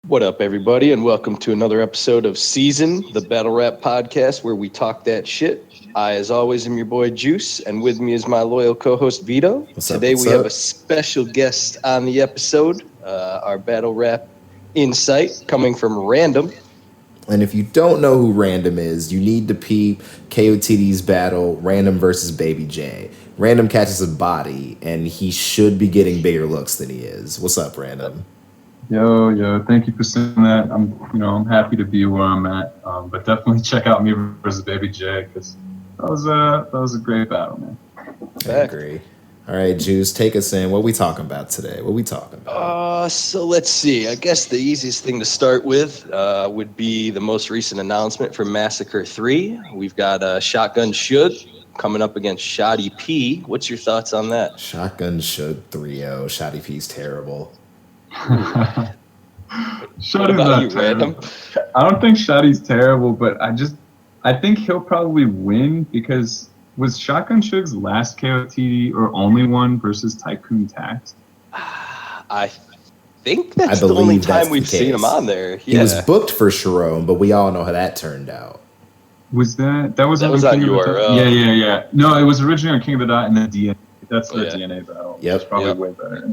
What up, everybody, and welcome to another episode of Season, the Battle Rap Podcast, where we talk that shit. I, as always, am your boy Juice, and with me is my loyal co-host Vito. Today we have a special guest on the episode, our Battle Rap Insight, coming from Random. And if you don't know who Random is, you need to peep KOTD's battle, Random versus Baby J. Random catches a body, and he should be getting bigger looks than he is. What's up, Random? Yo, thank you for saying that. I'm happy to be where I'm at. But definitely check out me versus Baby J because that was a great battle, man. I agree. All right, Juice, take us in. What are we talking about today? So let's see. I guess the easiest thing to start with would be the most recent announcement from Massacre 3. We've got Shotgun Suge coming up against Shoddy P. What's your thoughts on that? Shotgun Suge 3-0. Shoddy P's terrible. Shoddy's not terrible. I don't think Shoddy's terrible, but I think he'll probably win because was Shotgun Suge's last KOTD or only one versus Tycoon Tax? I think that's the only time we've seen him on there. He was booked for Sharon, but we all know how that turned out. Was that was on URL? Yeah. No, it was originally on King of the Dot and then DNA. That's the DNA battle. Yep. It's probably way better.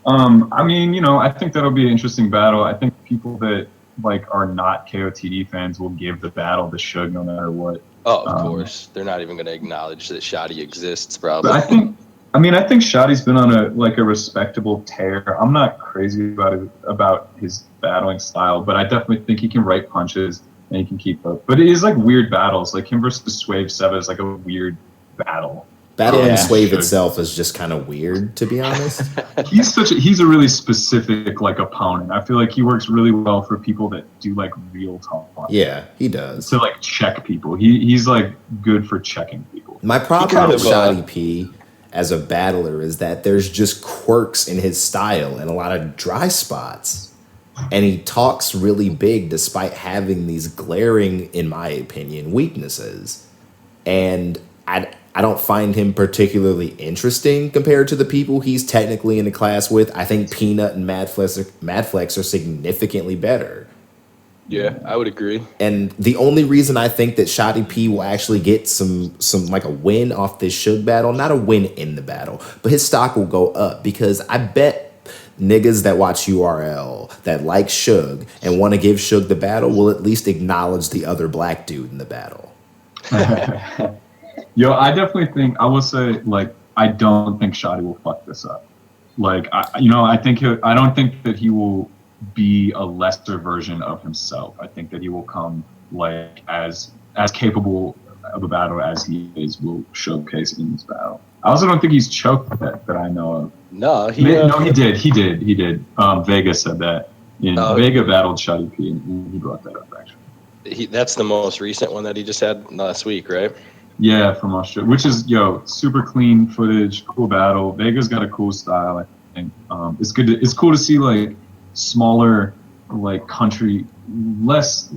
I think that'll be an interesting battle. I think people that are not KOTD fans will give the battle to Suge no matter what. Oh, of course. They're not even going to acknowledge that Shoddy exists, probably. But I think Shoddy's been on a respectable tear. I'm not crazy about his battling style, but I definitely think he can write punches and he can keep up. But it is weird battles. Like him versus Swave Seva is a weird battle. Battling Swave itself is just kind of weird, to be honest. He's a really specific opponent. I feel like he works really well for people that do real talk. Yeah, he does. To check people. He's good for checking people. My problem with Shoddy P as a battler is that there's just quirks in his style and a lot of dry spots. And he talks really big despite having these glaring, in my opinion, weaknesses. And I don't find him particularly interesting compared to the people he's technically in a class with. I think Peanut and Madflex are significantly better. Yeah, I would agree. And the only reason I think that Shoddy P will actually get some a win off this Suge battle, not a win in the battle, but his stock will go up because I bet niggas that watch URL that like Suge and want to give Suge the battle will at least acknowledge the other black dude in the battle. Yo, I definitely think I will say I don't think Shoddy will fuck this up. I don't think that he will be a lesser version of himself. I think that he will come as capable of a battle as he will showcase in this battle. I also don't think he's choked that I know of. No, he did. He did. Vega said that. Vega battled Shoddy P and he brought that up actually. That's the most recent one that he just had last week, right? Yeah, from Australia, which is super clean footage, cool battle. Vega's got a cool style. I think it's good. It's cool to see smaller, country, less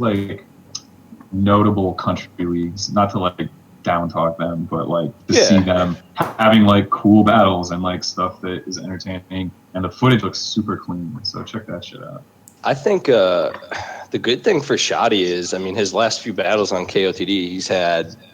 notable country leagues. Not to down talk them, but to see them having cool battles and stuff that is entertaining. And the footage looks super clean. So check that shit out. I think the good thing for Shoddy is, his last few battles on KOTD,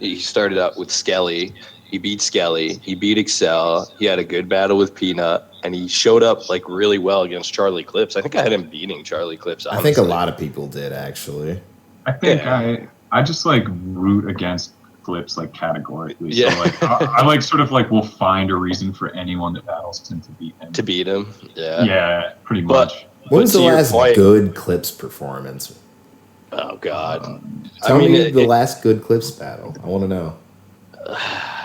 he started out with Skelly. He beat Skelly. He beat Excel. He had a good battle with Peanut. And he showed up really well against Charlie Clips. I think I had him beating Charlie Clips, honestly. I think a lot of people did, actually. I think I just root against Clips categorically. Yeah. So I sort of will find a reason for anyone that battles him to beat him. To beat him, yeah. Yeah, pretty much. When was the last good Clips performance? Oh, God. Tell me the last good Clips battle. I want to know.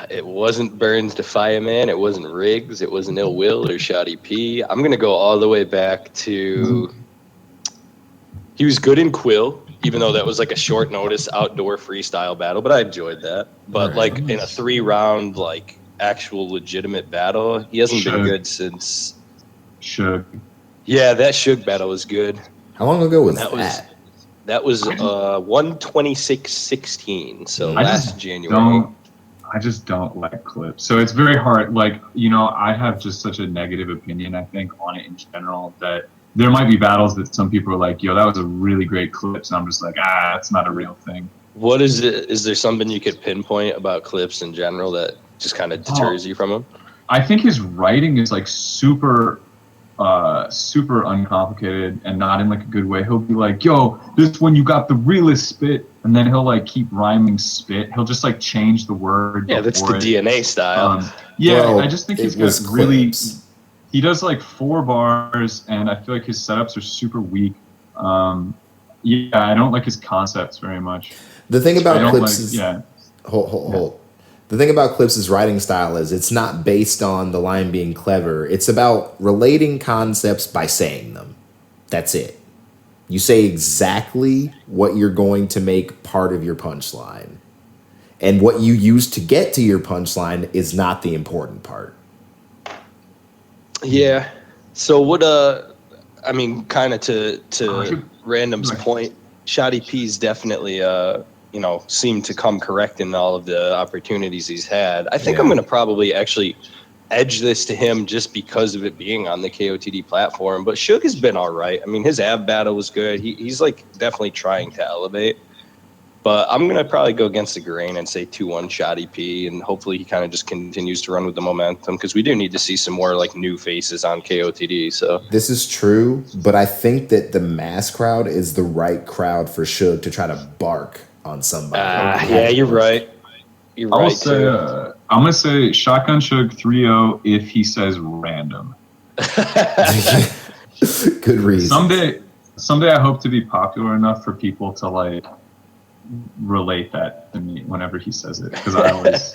It wasn't Burns to Fireman. It wasn't Riggs. It wasn't Ill Will or Shoddy P. I'm going to go all the way back to... He was good in Quill, even though that was a short notice outdoor freestyle battle, but I enjoyed that. But in a 3-round, actual legitimate battle, he hasn't been good since... Suge. Yeah, that Suge battle was good. How long ago was that? That was 126-16, so last January. I just don't like Clips. So it's very hard. I have just such a negative opinion, I think, on it in general that there might be battles that some people are like, yo, that was a really great clip. And I'm just like, that's not a real thing. What is it? Is there something you could pinpoint about clips in general that just kind of deters you from them? I think his writing is like super uncomplicated and not in like a good way. He'll be like, yo, this one you got the realest spit, and then he'll like keep rhyming spit. He'll just like change the word. Yeah, that's the DNA style. Well, I just think he's got really. He does like 4 bars, and I feel like his setups are super weak. I don't like his concepts very much. The thing about clips is hold. The thing about Clips' writing style is it's not based on the line being clever. It's about relating concepts by saying them. That's it. You say exactly what you're going to make part of your punchline. And what you use to get to your punchline is not the important part. Yeah. So what kind of to Random's point, Shoddy P's definitely seemed to come correct in all of the opportunities he's had. I think I'm going to probably actually edge this to him just because of it being on the KOTD platform. But Suge has been all right. I mean, his ab battle was good. He's like definitely trying to elevate. But I'm going to probably go against the grain and say 2-1 Shoddy P, and hopefully he kind of just continues to run with the momentum, because we do need to see some more like new faces on KOTD. So this is true, but I think that the mass crowd is the right crowd for Suge to try to bark on somebody. Yeah, you're right. You're right. Say, I'm going to say Shotgun Suge 3-0 if he says random. Good reason. Someday I hope to be popular enough for people to like relate that to me whenever he says it, because I always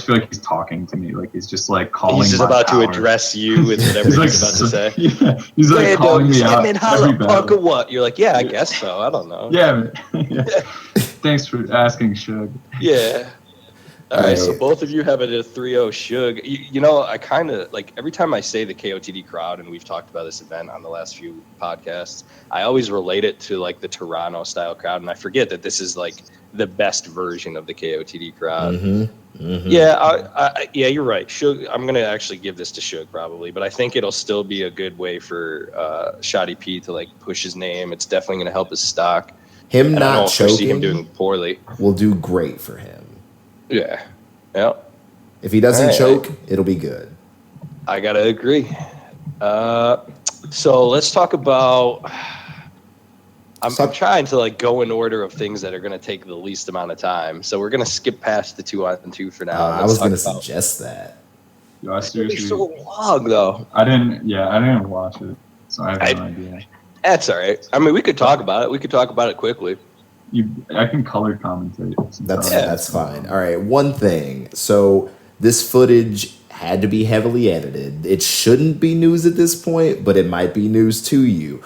feel like he's talking to me, like he's just like calling. He's just about to address you with whatever he's about to say. Yeah, he's like calling me out. Holla, punk or what? You're like, yeah, I guess so. I don't know. Yeah. Thanks for asking, Suge. Yeah. All right, so both of you have it at 3-0 Suge. I kind of, like, every time I say the KOTD crowd, and we've talked about this event on the last few podcasts, I always relate it to, like, the Toronto-style crowd, and I forget that this is, like, the best version of the KOTD crowd. Mm-hmm. Mm-hmm. Yeah, you're right. Suge, I'm going to actually give this to Suge, probably, but I think it'll still be a good way for Shoddy P to, like, push his name. It's definitely going to help his stock. Him not choking him doing poorly will do great for him. Yeah. Yeah. If he doesn't choke, it'll be good. I gotta agree. So let's talk about. I'm trying to like go in order of things that are gonna take the least amount of time. So we're gonna skip past the 2-on-2 for now. I was gonna suggest that. Yo, I seriously. It's so long though. I didn't watch it, so I have no idea. That's all right. I mean, we could talk about it. We could talk about it quickly. I can color commentate. That's fine. All right, one thing. So this footage had to be heavily edited. It shouldn't be news at this point, but it might be news to you.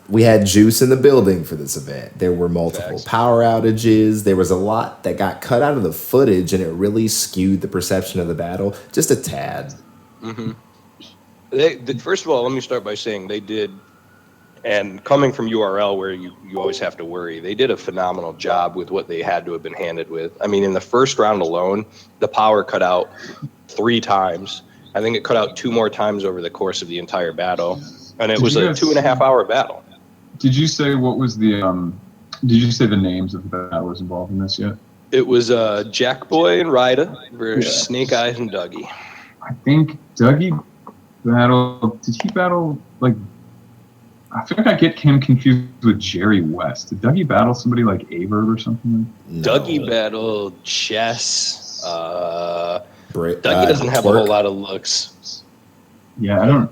We had Juice in the building for this event. There were multiple power outages. There was a lot that got cut out of the footage, and it really skewed the perception of the battle just a tad. Mm-hmm. First of all, let me start by saying they did. And coming from URL, where you always have to worry, they did a phenomenal job with what they had to have been handed with. I mean, in the first round alone, the power cut out 3 times. I think it cut out 2 more times over the course of the entire battle. And it was a 2.5-hour battle. Did you say what was the did you say the names of the battlers involved in this yet? It was Jack Boy and Ryda versus Snake Eyes and Dougie. I think Dougie did he battle like, I feel like I get him confused with Jerry West. Did Dougie battle somebody like Averb or something? No. Dougie battled Chess. Dougie doesn't have a whole lot of looks. Yeah,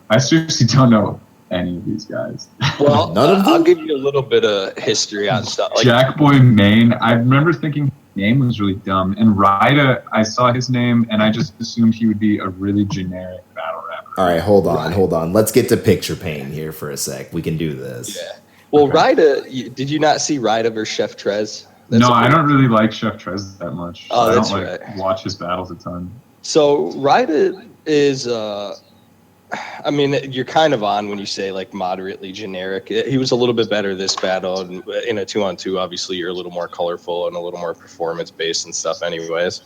I seriously don't know any of these guys. Well, I'll give you a little bit of history on stuff. Like Jack Boy Maine, I remember thinking his name was really dumb. And Ryda, I saw his name and I just assumed he would be a really generic battle rapper. All right, hold on. Let's get to picture pain here for a sec. We can do this. Yeah. Well, Ryda, did you not see Ryda versus Chef Trez? No, I don't really like Chef Trez that much. Oh, I don't watch his battles a ton. So Ryda is, I mean, you're kind of on when you say like moderately generic. He was a little bit better this battle. And in a 2-on-2, obviously, you're a little more colorful and a little more performance based and stuff anyways.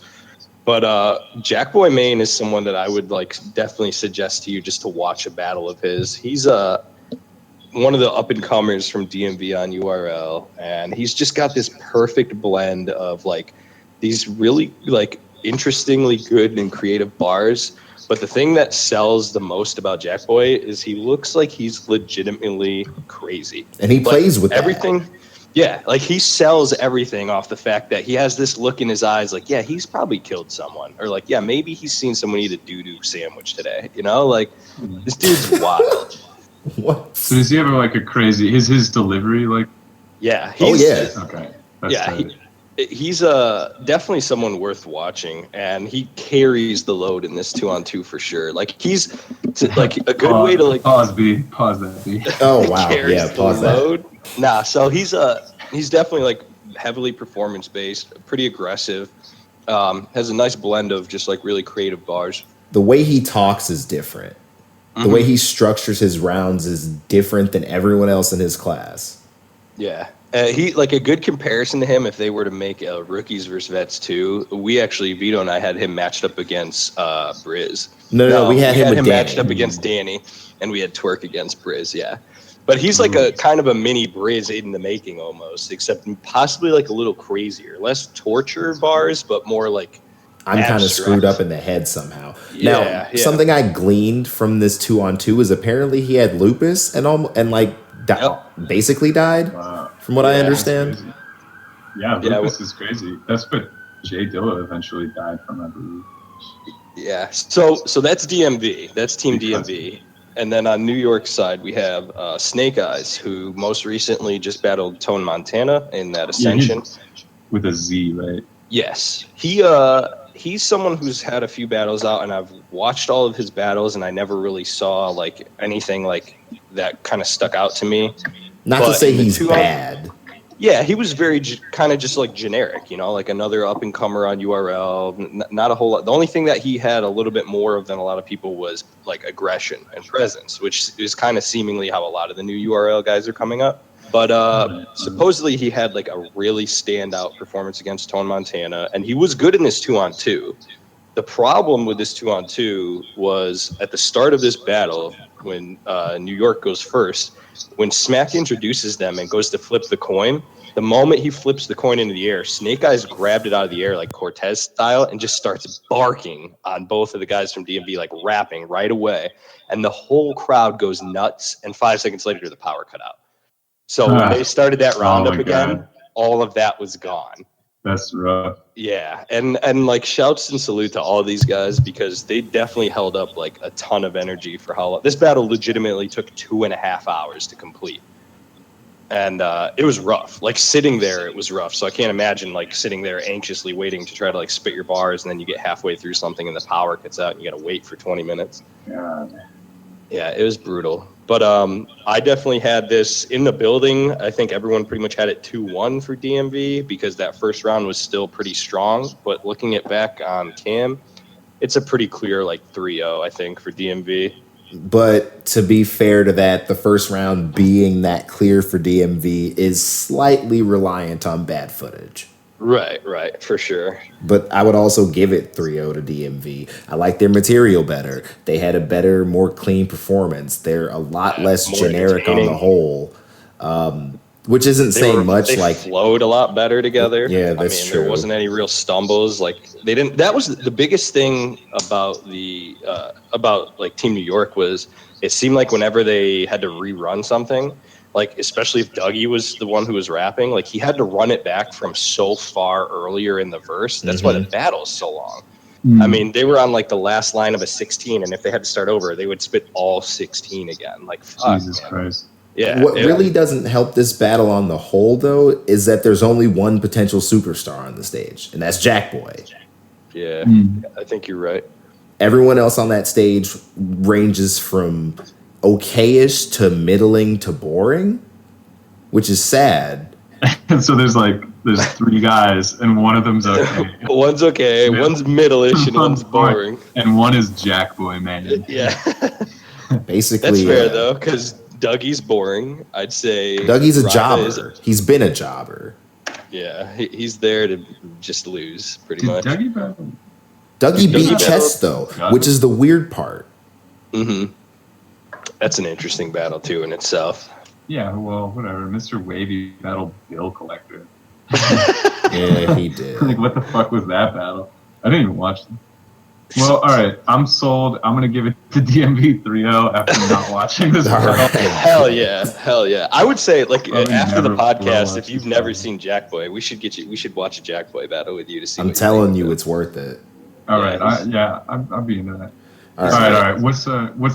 But Jack Boy Maine is someone that I would like definitely suggest to you just to watch a battle of his. He's one of the up and comers from DMV on URL, and he's just got this perfect blend of like these really like interestingly good and creative bars. But the thing that sells the most about Jack Boy is he looks like he's legitimately crazy, and he plays with everything. That. Yeah, like he sells everything off the fact that he has this look in his eyes like, yeah, he's probably killed someone. Or like, yeah, maybe he's seen someone eat a doo-doo sandwich today. You know, like this dude's wild. What? So does he have like a crazy his delivery like? Yeah. Okay. He's definitely someone worth watching, and he carries the load in this 2-on-2 for sure. Like he's like a good way to like pause that B. Oh wow, carries yeah, the pause load. that. Nah, so he's definitely like heavily performance based, pretty aggressive. Has a nice blend of just like really creative bars. The way he talks is different. The way he structures his rounds is different than everyone else in his class. Yeah. He like a good comparison to him if they were to make a rookies versus vets too. We actually Vito and I had him matched up against Briz. No, we had him matched up against Danny, and we had Twerk against Briz. Yeah, but he's like a kind of a mini Briz in the making almost, except possibly like a little crazier, less torture bars, but more like I'm kind of screwed up in the head somehow. Yeah, now, something I gleaned from this 2-on-2 is apparently he had lupus and like basically died. Wow. From what I understand. Yeah, lupus is crazy. That's what Jay Dilla eventually died from, I believe. Yeah. So that's DMV. That's Team DMV. And then on New York side, we have Snake Eyes, who most recently just battled Tone Montana in that Ascension. With a Z, right? Yes. He's someone who's had a few battles out, and I've watched all of his battles, and I never really saw like anything like that kind of stuck out to me. Not to say he's bad. Yeah, he was very kind of just like generic, you know, like another up and comer on URL. Not a whole lot. The only thing that he had a little bit more of than a lot of people was like aggression and presence, which is kind of seemingly how a lot of the new URL guys are coming up. But supposedly he had like a really standout performance against Tone Montana, and he was good in this 2-on-2. The problem with this 2-on-2 was at the start of this battle when New York goes first. When Smack introduces them and goes to flip the coin, the moment he flips the coin into the air, Snake Eyes grabbed it out of the air like Cortez style and just starts barking on both of the guys from DMV, like rapping right away. And the whole crowd goes nuts. And 5 seconds later, the power cut out. So when they started that roundup again, all of that was gone. That's rough. Yeah, and like shouts and salute to all these guys because they definitely held up like a ton of energy for how long. This battle legitimately took 2.5 hours to complete, and it was rough. Like sitting there, it was rough. So I can't imagine like sitting there anxiously waiting to try to like spit your bars, and then you get halfway through something and the power cuts out, and you got to wait for 20 minutes. God. Yeah, it was brutal. But I definitely had this in the building. I think everyone pretty much had it 2-1 for DMV because that first round was still pretty strong. But looking it back on cam, it's a pretty clear like 3-0, I think, for DMV. But to be fair to that, the first round being that clear for DMV is slightly reliant on bad footage. Right, for sure. But I would also give it 3-0 to DMV. I like their material better. They had a better, more clean performance. They're a lot less generic on the whole, which isn't saying much. They flowed a lot better together. Yeah, that's true. There wasn't any real stumbles. Like they didn't. That was the biggest thing about the like Team New York was it seemed like whenever they had to rerun something, like especially if Dougie was the one who was rapping, like he had to run it back from so far earlier in the verse. That's why the battle's so long. I mean, they were on like the last line of a 16, and if they had to start over, they would spit all 16 again. Like, fuck, Jesus Christ. Yeah. What really doesn't help this battle on the whole, though, is that there's only one potential superstar on the stage, and that's Jack Boy. Yeah, I think you're right. Everyone else on that stage ranges from okayish to middling to boring, which is sad. And so there's 3 guys, and one of them's okay. One's okay, one's middle-ish, and one's boring. And one is Jack Boy, man. Yeah. Basically, that's fair though, because Dougie's boring. I'd say Dougie's a jobber. He's been a jobber. Yeah, he's there to just lose, pretty Did much. Dougie battle? Dougie beat Dougie Chess though, Got which it. is the weird part. Mm-hmm. That's an interesting battle too in itself. Yeah, well, whatever. Mr. Wavy battled Bill Collector. Yeah, he did. Like, what the fuck was that battle? I didn't even watch them. Well, all right, I'm sold. I'm gonna give it to DMV 3-0 after not watching this All battle. right. Hell yeah! I would say like Probably after the never will podcast, watch if you've this never battle. seen Jackboy, we should watch a Jackboy battle with you to see. I'm what telling think you, of it's worth it. All Yeah, right, he's- I'll be into that. All All right, right. What's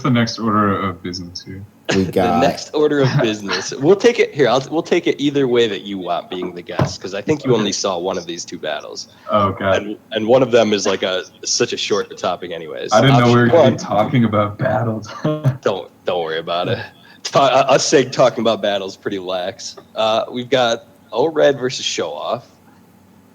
the next order of business here? we The got next order of business. We'll take it here. We'll take it either way that you want, being the guest, because I think you only saw one of these two battles, Oh god, and one of them is like such a short topic, anyways. I didn't know we were Option gonna be one, talking about battles. Don't worry about it. Us saying talking about battles pretty lax. We've got O-Red versus Show Off,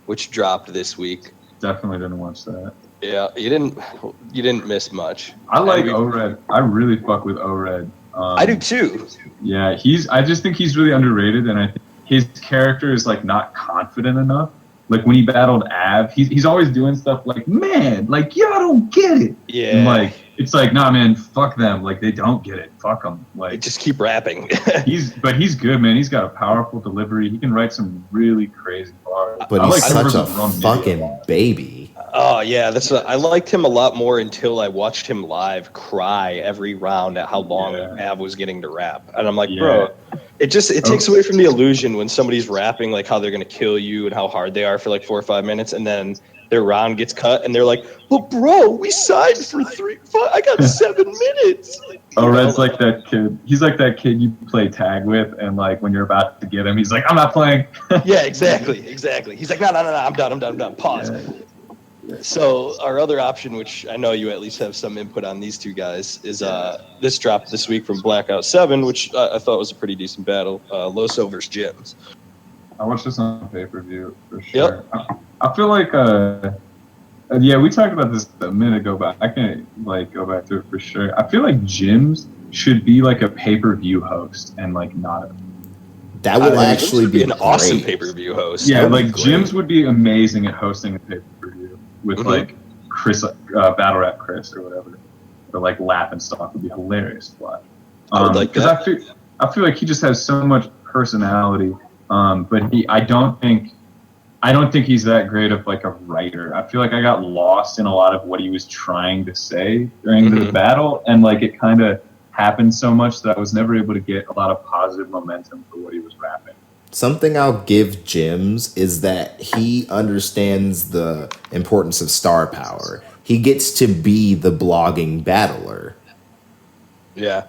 which dropped this week. Definitely didn't watch that. Yeah, you didn't miss much. I like And we- O-Red. I really fuck with O-Red. I do too. Yeah, I just think he's really underrated, and I think his character is like not confident enough. Like when he battled Av, he's always doing stuff like, man, like y'all don't get it. Yeah. And like it's like, nah, man, fuck them. Like they don't get it. Fuck them. Like Just keep rapping. he's good, man. He's got a powerful delivery. He can write some really crazy bars. but I he's like him such a versus Rum Nitty fucking lot. baby. Oh yeah, I liked him a lot more until I watched him live cry every round at how long Yeah. Av was getting to rap, and I'm like, Yeah. bro, it takes away from the illusion when somebody's rapping like how they're gonna kill you and how hard they are for like 4 or 5 minutes, and then their round gets cut and they're like, well, bro, we signed for 3, 5, I got 7 minutes. Oh, Red's like that kid. He's like that kid you play tag with, and like when you're about to get him, he's like, I'm not playing. Yeah, exactly. He's like, no, I'm done. Pause. So our other option, which I know you at least have some input on these two guys, is this dropped this week from Blackout 7, which I thought was a pretty decent battle. Loso versus Jims. I watched this on pay-per-view for sure. Yep. I feel like, yeah, we talked about this a minute ago, but I can't like go back to it for sure. I feel like Jims should be like a pay-per-view host and like not a. That would actually be an awesome great. pay-per-view host. Yeah, That would be like great. Jims would be amazing at hosting a pay-per-view with Mhm. like Chris, Battle Rap Chris or whatever, or like Laugh and Stock would be hilarious to watch. I would like 'cause that. I feel like he just has so much personality, but I don't think he's that great of like a writer. I feel like I got lost in a lot of what he was trying to say during the Mhm. battle, and like it kind of happened so much that I was never able to get a lot of positive momentum for what he was rapping. Something I'll give Jims is that he understands the importance of star power. He gets to be the blogging battler. Yeah,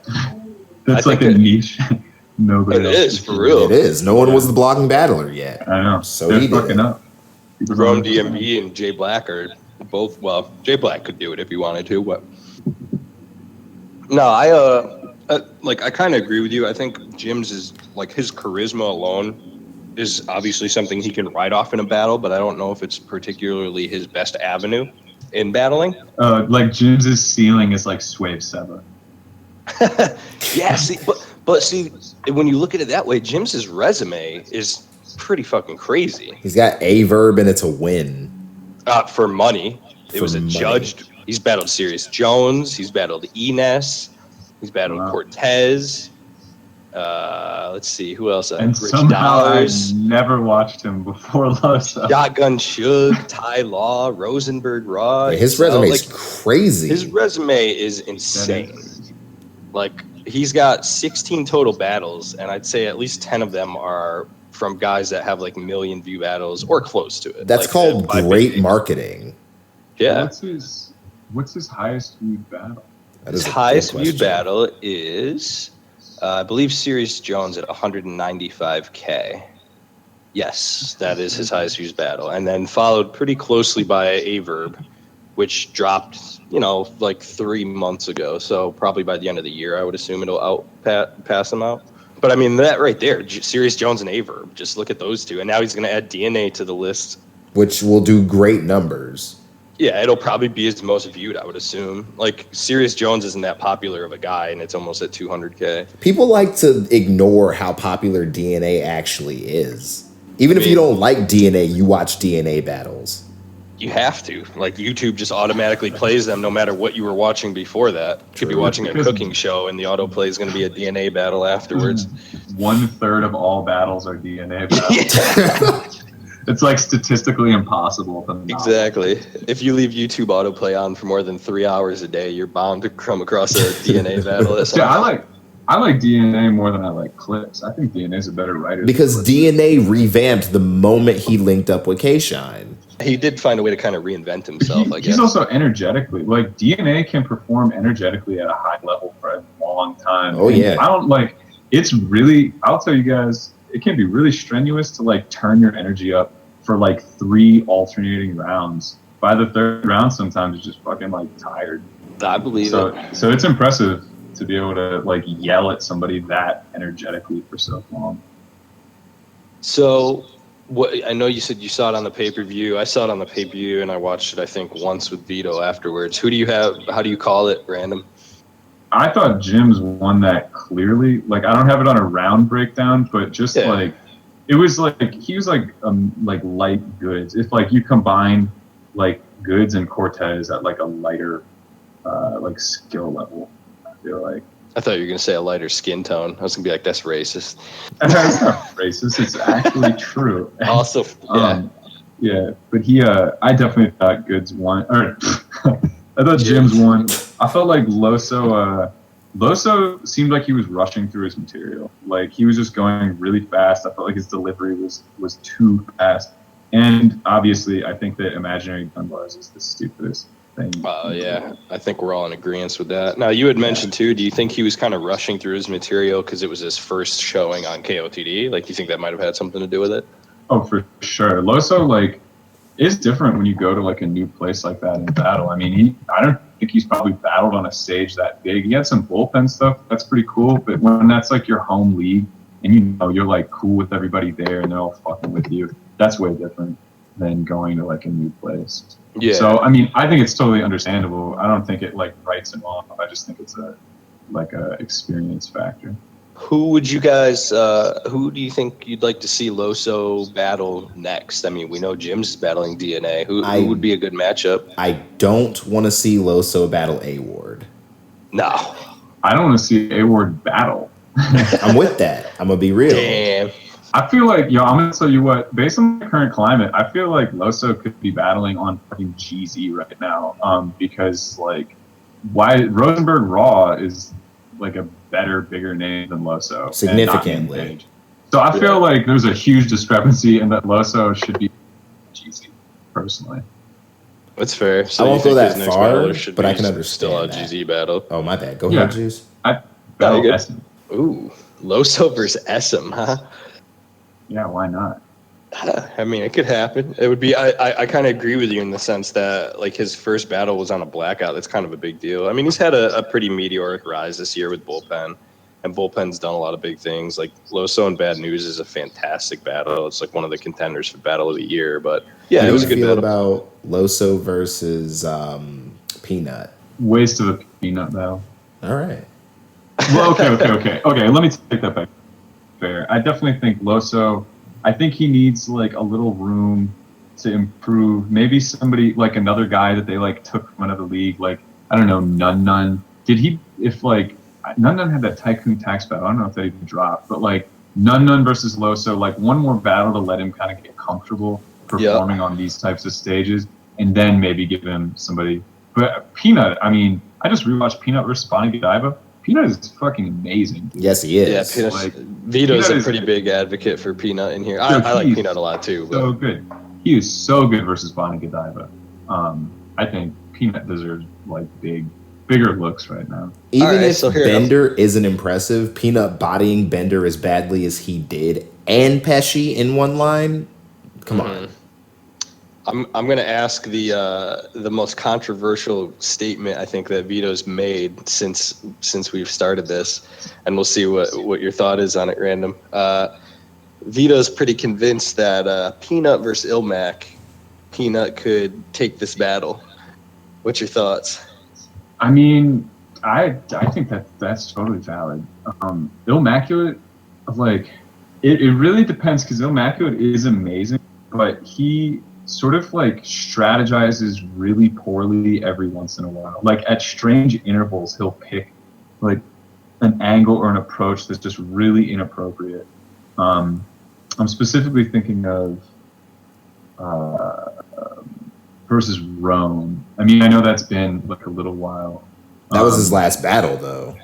That's I like think a it- niche. Nobody it else is, can for do. real. It is. No one was the blogging battler yet. I know. So They're he did. fucking up. People Rome don't- DMV and Jay Black are both. Well, Jay Black could do it if he wanted to, but no, I kind of agree with you. I think Jim's is like his charisma alone is obviously something he can ride off in a battle, but I don't know if it's particularly his best avenue in battling. Like Jim's ceiling is like Swave Seba. Yeah, see, but see, when you look at it that way, Jim's resume is pretty fucking crazy. He's got a verb and it's a win. For money, it For was money. adjudged. He's battled Sirius Jones. He's battled Enes. He's battled Wow. Cortez. Let's see who else. And Rich somehow Dollars, I never watched him before Loso. Shotgun Suge, Ty Law, Rosenberg Raw. His So, resume is like, crazy. his resume is insane. Like he's got 16 total battles, and I'd say at least 10 of them are from guys that have like million view battles or close to it. That's like, called by great big- marketing. Yeah. What's his highest viewed battle? That His is a good highest viewed question. battle is, I believe, Sirius Jones at 195K. Yes, that is his highest viewed battle. And then followed pretty closely by Averb, which dropped, like 3 months ago. So probably by the end of the year, I would assume it'll pass him out. But I mean, that right there, Sirius Jones and Averb, just look at those two. And now he's going to add DNA to the list. Which will do great numbers. Yeah, it'll probably be his most viewed, I would assume. Like, Sirius Jones isn't that popular of a guy, and it's almost at 200K. People like to ignore how popular DNA actually is. Even if you don't like DNA, you watch DNA battles. You have to. Like, YouTube just automatically plays them no matter what you were watching before that. You could be True. watching a cooking show and the autoplay is going to be a DNA battle afterwards. 1/3 of all battles are DNA battles. It's like statistically impossible to not. Exactly. If you leave YouTube autoplay on for more than 3 hours a day, you're bound to come across a DNA battle. Yeah, I like DNA more than I like Clips. I think DNA is a better writer. Because DNA revamped the moment he linked up with K-Shine. He did find a way to kind of reinvent himself, I guess. He's also energetically, like, DNA can perform energetically at a high level for a long time. Oh, And yeah. I don't like, it's really, I'll tell you guys, it can be really strenuous to like turn your energy up for like 3 alternating rounds. By the 3rd round, sometimes you're just fucking like tired. I believe it. So it's impressive to be able to like yell at somebody that energetically for so long. So, what I know you said you saw it on the pay-per-view. I saw it on the pay-per-view, and I watched it, I think, once with Vito afterwards. Who do you have? How do you call it, random? I thought Jim's won that clearly. Like, I don't have it on a round breakdown, but just like, it was like, he was like light goods. If like you combine like goods and Cortez at like a lighter like skill level, I feel like. I thought you were going to say a lighter skin tone. I was going to be like, that's racist. That's not racist. It's actually true. Also, yeah. Yeah, but I definitely thought Goods won. Or I thought Jim's won. I felt like Loso seemed like he was rushing through his material. Like, he was just going really fast. I felt like his delivery was too fast. And obviously, I think that imaginary gun bars is the stupidest thing. Yeah, I think we're all in agreement with that. Now, you had mentioned too, do you think he was kind of rushing through his material because it was his first showing on KOTD? Like, do you think that might have had something to do with it? Oh, for sure. Loso, like, is different when you go to like a new place like that in battle. I mean, I don't think he's probably battled on a stage that big. He had some bullpen stuff. That's pretty cool. But when that's like your home league and you know you're like cool with everybody there and they're all fucking with you, that's way different than going to like a new place. Yeah. So, I mean, I think it's totally understandable. I don't think it like writes him off. I just think it's a experience factor. Who would you guys, who do you think you'd like to see Loso battle next? I mean, we know Jim's is battling DNA. Who would be a good matchup? I don't want to see Loso battle A-Ward. No. I don't want to see A-Ward battle. I'm with that. I'm going to be real. Damn. I feel like, I'm going to tell you what, based on the current climate, I feel like Loso could be battling on fucking GZ right now. Because, like, why Rosenberg Raw is like a better, bigger name than Loso. Significantly. So I feel like there's a huge discrepancy and that Loso should be GZ, personally. That's fair. So I won't you go think that his next far, battler should but be I can still a understand GZ battle. Oh, my bad. Go ahead, Juice. Battle good. Essen. Ooh, Loso versus Essam, huh? Yeah, why not? I mean, it could happen. It would be. I kind of agree with you in the sense that like his first battle was on a blackout. That's kind of a big deal. I mean, he's had a pretty meteoric rise this year with Bullpen, and Bullpen's done a lot of big things. Like Loso and Bad News is a fantastic battle. It's like one of the contenders for Battle of the Year. But yeah, it was a good battle. About Loso versus Peanut? Waste of a Peanut battle. All right. Well, okay. Let me take that back. Fair. I definitely think Loso. I think he needs like a little room to improve. Maybe somebody like another guy that they like took from another league, like I don't know, Nun. Did he? If like Nun had that Tycoon tax battle, I don't know if that even dropped, but like Nun versus Loso, like one more battle to let him kind of get comfortable performing on these types of stages, and then maybe give him somebody. But Peanut, I mean, I just rewatched Peanut versus Bonnie Godiva. Peanut is fucking amazing. Yes, he is. Yeah, Vito's a pretty big advocate for Peanut in here. I like Peanut a lot too. So good. He is so good versus Bonnie Godiva. I think Peanut deserves like bigger looks right now. Even if Bender isn't impressive, Peanut bodying Bender as badly as he did and Pesci in one line, come on. I'm going to ask the most controversial statement I think that Vito's made since we've started this, and we'll see what your thought is on it, Random. Vito's pretty convinced that Peanut versus Ilmac, Peanut could take this battle. What's your thoughts? I mean, I think that's totally valid. Immaculate, like, it really depends because Immaculate is amazing, but he sort of like strategizes really poorly every once in a while. Like at strange intervals, he'll pick like an angle or an approach that's just really inappropriate. I'm specifically thinking of versus Roan. I mean, I know that's been like a little while. That was his last battle, though.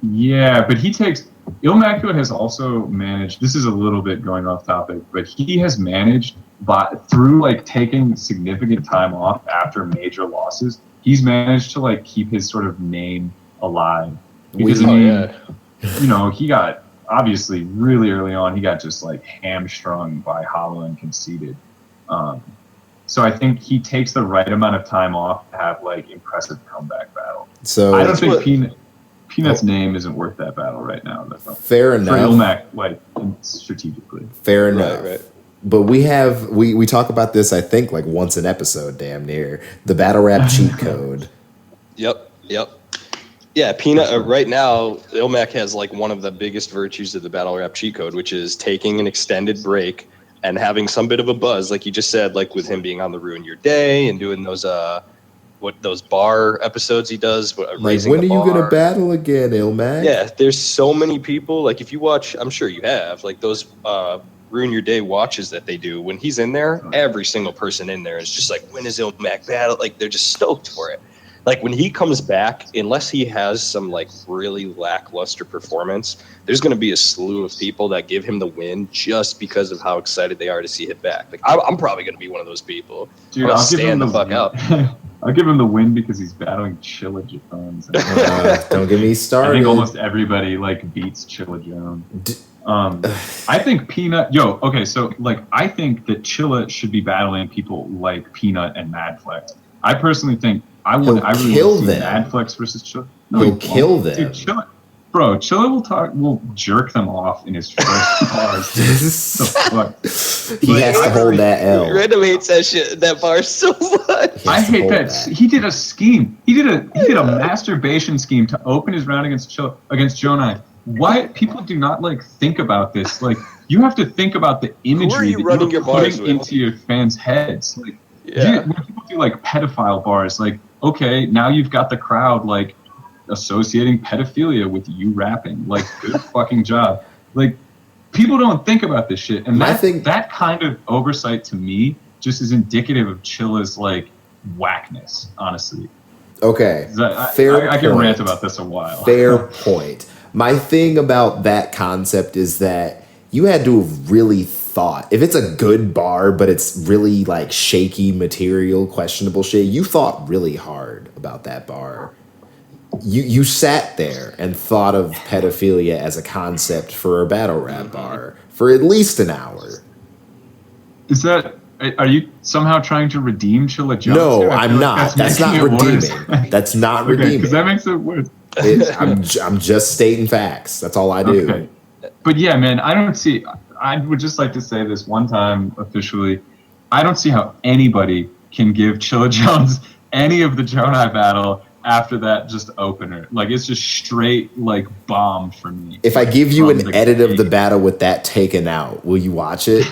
Yeah, but Ilmaculate has also managed, this is a little bit going off topic, but he has managed through like taking significant time off after major losses, he's managed to like keep his sort of name alive. Because you know, he got obviously really early on, he got just like hamstrung by Hollow and conceded. So I think he takes the right amount of time off to have like impressive comeback battle. So I don't think Peanut's name isn't worth that battle right now. Fair enough. For Ilmac, like strategically. Fair enough. Right. But we talk about this, I think, like once an episode, damn near. The battle rap cheat code. Yep. Yeah, Peanut. Right now, Ilmac has like one of the biggest virtues of the battle rap cheat code, which is taking an extended break and having some bit of a buzz, like you just said, like with him being on the Ruin Your Day and doing those those bar episodes he does. Like, when are you gonna battle again, Ilmac? Yeah, there's so many people. Like if you watch, I'm sure you have, like those Ruin Your Day watches that they do. When he's in there, every single person in there is just like, when is Ilmac battle? Like they're just stoked for it. Like when he comes back, unless he has some like really lackluster performance, there's going to be a slew of people that give him the win just because of how excited they are to see him back. Like I'm probably going to be one of those people. Dude, I'll stand the fuck up. I'll give him the win because he's battling Chilla Jones. Don't get me started. I think almost everybody like beats Chilla Jones. I think Peanut. Okay, so like I think that Chilla should be battling people like Peanut and Madflex. I personally think I really want to see Madflex versus Chilla. No, he'll kill them. Dude, Chilla will jerk them off in his first bars. He has to hold that L. Random hates that bar so much. I hate that. He did a scheme. He did a masturbation scheme to open his round against Jonai. Why people do not like think about this? Like you have to think about the imagery that you're putting into your fans' heads. Like when people do like pedophile bars, like okay, now you've got the crowd like associating pedophilia with you rapping. Like good fucking job. Like people don't think about this shit, and that kind of oversight to me just is indicative of Chilla's like whackness. Honestly. Okay. I can rant about this a while. Fair point. My thing about that concept is that you had to have really thought. If it's a good bar, but it's really like shaky material, questionable shit, you thought really hard about that bar. You sat there and thought of pedophilia as a concept for a battle rap bar for at least an hour. Are you somehow trying to redeem Chilla Jones? No, I'm not. That's not redeeming. That's not redeeming. Because that makes it worse. I'm just stating facts. That's all I do. Okay. But yeah, man, I would just like to say this one time officially. I don't see how anybody can give Chilla Jones any of the Jonai battle after that just opener. Like it's just straight like bomb for me. If I give you an edit of the battle with that taken out, will you watch it?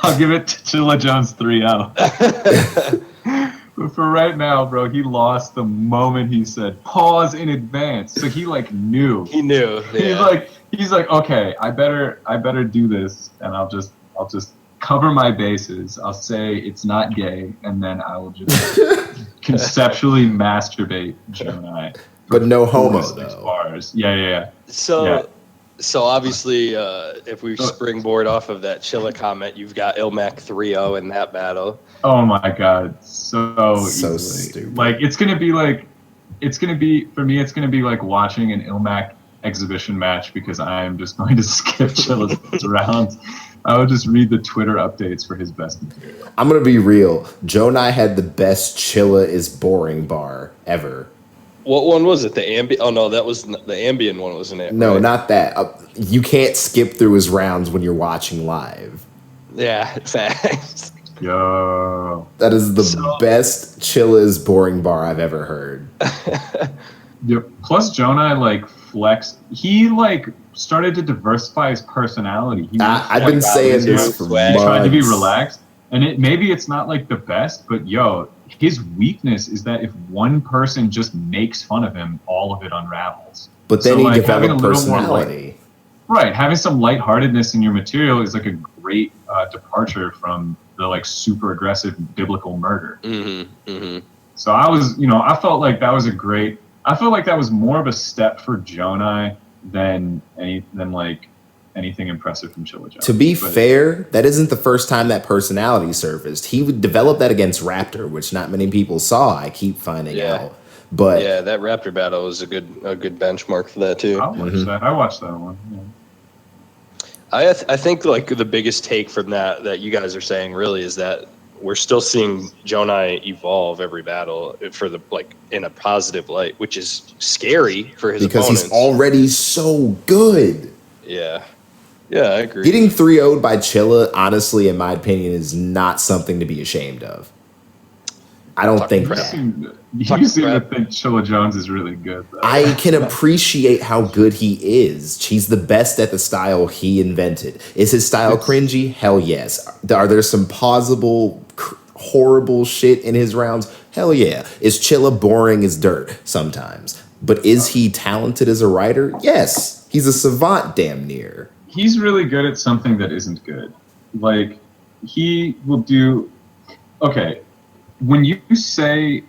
I'll give it to Chilla Jones 3-0. But for right now, bro, he lost the moment he said pause in advance. So he like knew. He knew. Yeah. He's like, okay, I better do this, and I'll just cover my bases. I'll say it's not gay, and then I will just conceptually masturbate Jonai. But no homo though. Bars. Yeah. So obviously, if we springboard off of that Chilla comment, you've got Ilmac 3-0 in that battle. Oh my god, so stupid. Like it's gonna be like watching an Ilmac exhibition match because I am just going to skip Chilla's rounds. I would just read the Twitter updates for his best material. I'm gonna be real. Jonai had the best Chilla is boring bar ever. What one was it? The ambient? Oh no, that was the ambient one, wasn't it? No, right? Not that. You can't skip through his rounds when you're watching live. Yeah, facts. Yo, that is the best Chilla's boring bar I've ever heard. Yeah. Plus, Jonai like flexed. He like started to diversify his personality. I've been saying this for months. Trying to be relaxed. And maybe it's not like the best, but his weakness is that if one person just makes fun of him, all of it unravels. But then So, he like, having a developed little more, personality. right, having some lightheartedness in your material is like a great departure from the like super aggressive biblical murder. So I felt like that was I felt like that was more of a step for Jonai than anything impressive from Chilla Jones. To be fair, that isn't the first time that personality surfaced. He would develop that against Raptor, which not many people saw. I keep finding out. But yeah, that Raptor battle was a good benchmark for that too. I watched that one. Yeah. I think like the biggest take from that you guys are saying really is that we're still seeing Jonai evolve every battle for the like in a positive light, which is scary for his opponents. He's already so good. Yeah, I agree. Getting 3-0'd by Chilla, honestly, in my opinion, is not something to be ashamed of. I don't think that. You seem to think Chilla Jones is really good, though. I can appreciate how good he is. He's the best at the style he invented. Is his style cringy? Hell yes. Are there some plausible, horrible shit in his rounds? Hell yeah. Is Chilla boring as dirt sometimes? But is he talented as a writer? Yes. He's a savant damn near. He's really good at something that isn't good. Like, he will do... Okay, when you say...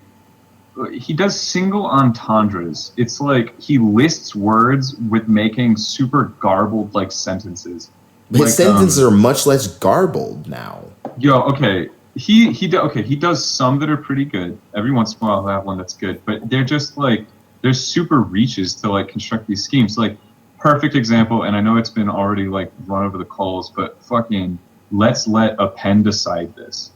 He does single entendres. It's like he lists words with making super garbled like sentences. His sentences are much less garbled now. Okay. He does some that are pretty good. Every once in a while I'll have one that's good, but they're just like there's super reaches to like construct these schemes. Like perfect example, and I know it's been already like run over the coals, but fucking let's let a pen decide this.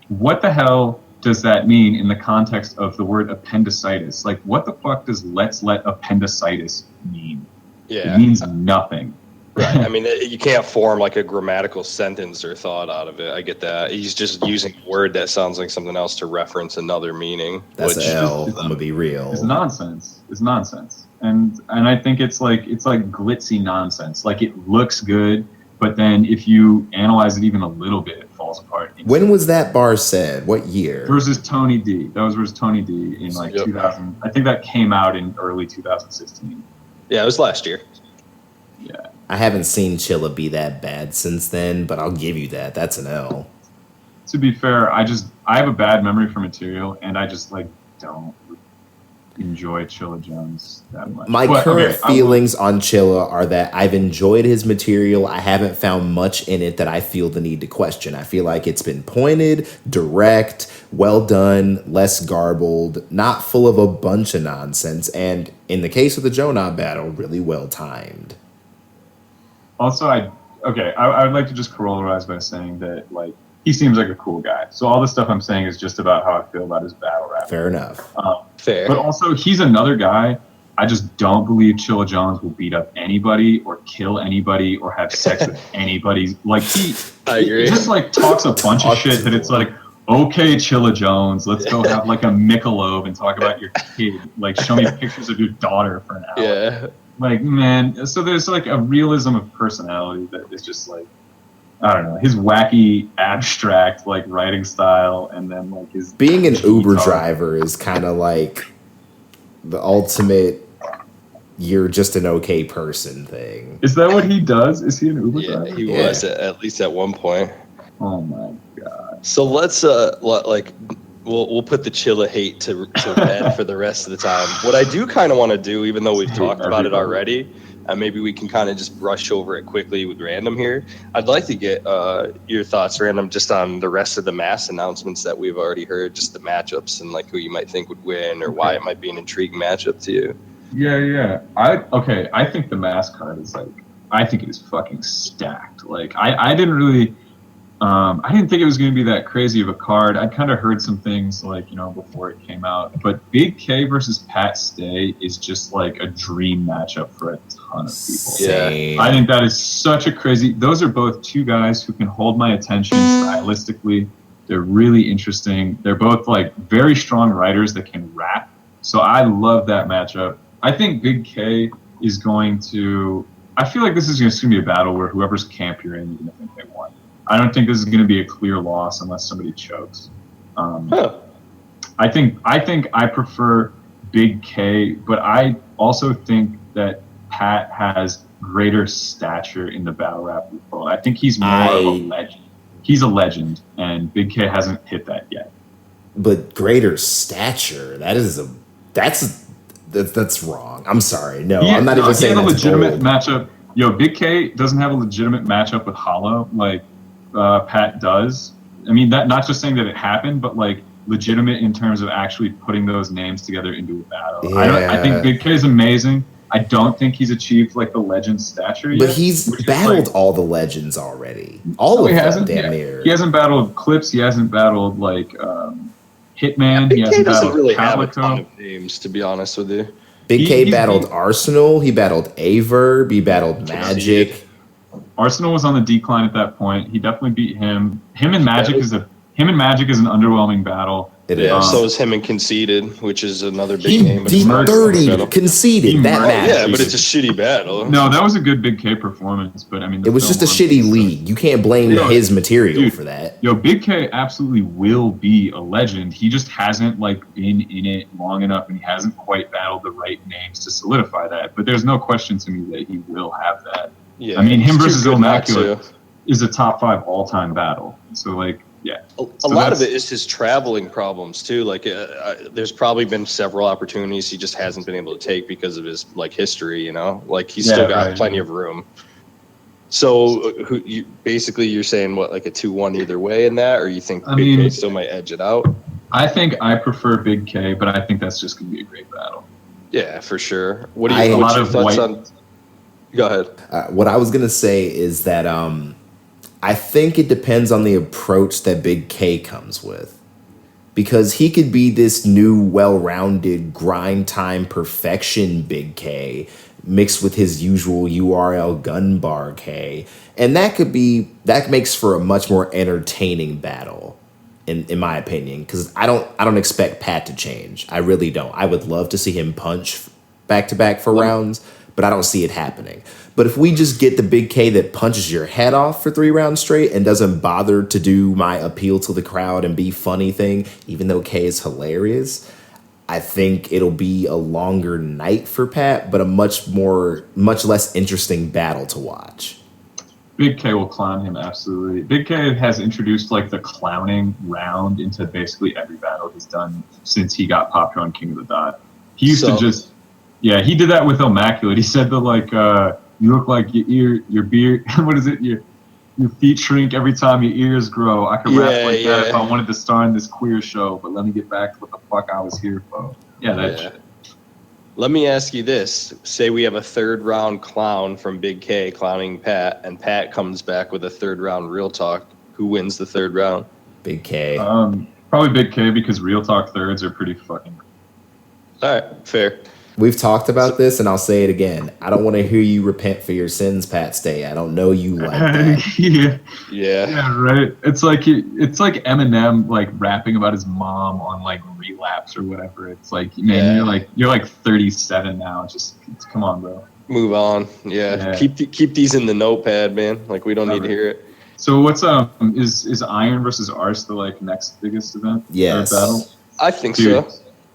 What the hell does that mean in the context of the word appendicitis? Like, what the fuck does let's let appendicitis mean? Yeah. It means nothing. Right. I mean, you can't form like a grammatical sentence or thought out of it. I get that. He's just using a word that sounds like something else to reference another meaning. That's an L. I'm gonna be real. It's nonsense. And I think it's like glitzy nonsense. Like it looks good, but then if you analyze it even a little bit, it falls apart. When was that bar said? What year? Versus Tony D. That was versus Tony D in like 2000. I think that came out in early 2016. Yeah, it was last year. Yeah. I haven't seen Chilla be that bad since then, but I'll give you that. That's an L. To be fair, I have a bad memory for material, and I just like don't enjoy Chilla Jones that much. My current feelings on Chilla are that I've enjoyed his material. I haven't found much in it that I feel the need to question. I feel like it's been pointed, direct, well done, less garbled, not full of a bunch of nonsense, and in the case of the Jonah battle, really well timed. Also, I would like to just corollarize by saying that like he seems like a cool guy. So all the stuff I'm saying is just about how I feel about his battle rap. Fair enough. Fair. But also, he's another guy. I just don't believe Chilla Jones will beat up anybody or kill anybody or have sex with anybody. Like he just like talks a bunch of shit that it's like, okay, Chilla Jones, let's go have like a Michelob and talk about your kid. Like show me pictures of your daughter for an hour. Yeah. Like, man, so there's like a realism of personality that is just like, I don't know, his wacky, abstract, like writing style, and then like his being an Uber driver is kind of like the ultimate you're just an okay person thing. Is that what he does? Is he an Uber driver? Yeah, he was at least at one point. Oh my god. So let's we'll put the Chilla hate to bed for the rest of the time. What I do kind of want to do, even though we've talked about it already, and maybe we can kind of just brush over it quickly with Random here. I'd like to get your thoughts, Random, just on the rest of the mass announcements that we've already heard, just the matchups and like who you might think would win or why it might be an intriguing matchup to you. Yeah. I think the mass card is like, I think it is fucking stacked. Like I didn't really. I didn't think it was going to be that crazy of a card. I kind of heard some things like, before it came out. But Big K versus Pat Stay is just like a dream matchup for a ton of people. Same. I think that is such a crazy... Those are both two guys who can hold my attention stylistically. They're really interesting. They're both like very strong writers that can rap. So I love that matchup. I think Big K is going to... I feel like this is going to be a battle where whoever's camp you're in, you're going to think they won. I don't think this is going to be a clear loss unless somebody chokes. I think I prefer Big K, but I also think that Pat has greater stature in the battle rap world. I think he's more of a legend. He's a legend, and Big K hasn't hit that yet. But greater stature, that's wrong. I'm sorry. No, I'm not even saying he had a legitimate bold. matchup. Yo, Big K doesn't have a legitimate matchup with Hollow like Pat does. I mean, that not just saying that it happened, but like legitimate in terms of actually putting those names together into a battle. Yeah. I think Big K is amazing. I don't think he's achieved like the legend stature yet. But he's battled all the legends already. All of them, damn near. He hasn't battled Clips. He hasn't battled like Hitman. He hasn't doesn't battled really Calico. have a ton of names, to be honest with you. Big K battled Arsenal. He battled Averb. He battled Magic. Arsenal was on the decline at that point. He definitely beat him. Him and Magic is an underwhelming battle. It is. So is him and Conceited, which is another big name. He 30 conceded that match. Yeah, but it's a shitty battle. No, that was a good Big K performance, but I mean, it was just a shitty league. You can't blame his material for that. Yo, Big K absolutely will be a legend. He just hasn't like been in it long enough, and he hasn't quite battled the right names to solidify that. But there's no question to me that he will have that. Yeah, I mean, him versus Immaculate is a top 5 all-time battle. So like. Yeah, a lot of it is his traveling problems too. Like, there's probably been several opportunities he just hasn't been able to take because of his like history. You know, like he's still got plenty of room. So, you're saying what, like a 2-1 either way in that, or you think Big K still might edge it out? I think I prefer Big K, but I think that's just going to be a great battle. Yeah, for sure. What's your thoughts on? Go ahead. What I was gonna say is that I think it depends on the approach that Big K comes with. Because he could be this new, well-rounded, grind time perfection Big K mixed with his usual URL gun bar K. And that makes for a much more entertaining battle, in my opinion. Because I don't expect Pat to change. I really don't. I would love to see him punch back-to-back for rounds, but I don't see it happening. But if we just get the Big K that punches your head off for 3 rounds straight and doesn't bother to do my appeal to the crowd and be funny thing, even though K is hilarious, I think it'll be a longer night for Pat, but a much less interesting battle to watch. Big K will clown him, absolutely. Big K has introduced like the clowning round into basically every battle he's done since he got popular on King of the Dot. He used to just, he did that with Immaculate. He said that like, you look like your beard, what is it? Your feet shrink every time your ears grow. I could rap like that if I wanted to star in this queer show, but let me get back to what the fuck I was here for. Shit. Let me ask you this. Say we have a 3rd round clown from Big K clowning Pat, and Pat comes back with a 3rd round real talk. Who wins the 3rd round? Big K. Probably Big K because real talk 3rds are pretty fucking. All right, fair. We've talked about this, and I'll say it again. I don't want to hear you repent for your sins, Pat Stay. I don't know you like that. Yeah, right. It's like Eminem like rapping about his mom on like Relapse or whatever. It's like, man, you're like 37 now. Just come on, bro. Move on. Yeah. Keep these in the notepad, man. Like we don't need to hear it. So what's is Iron versus Ars the like next biggest event? Yes. Battle? I think so.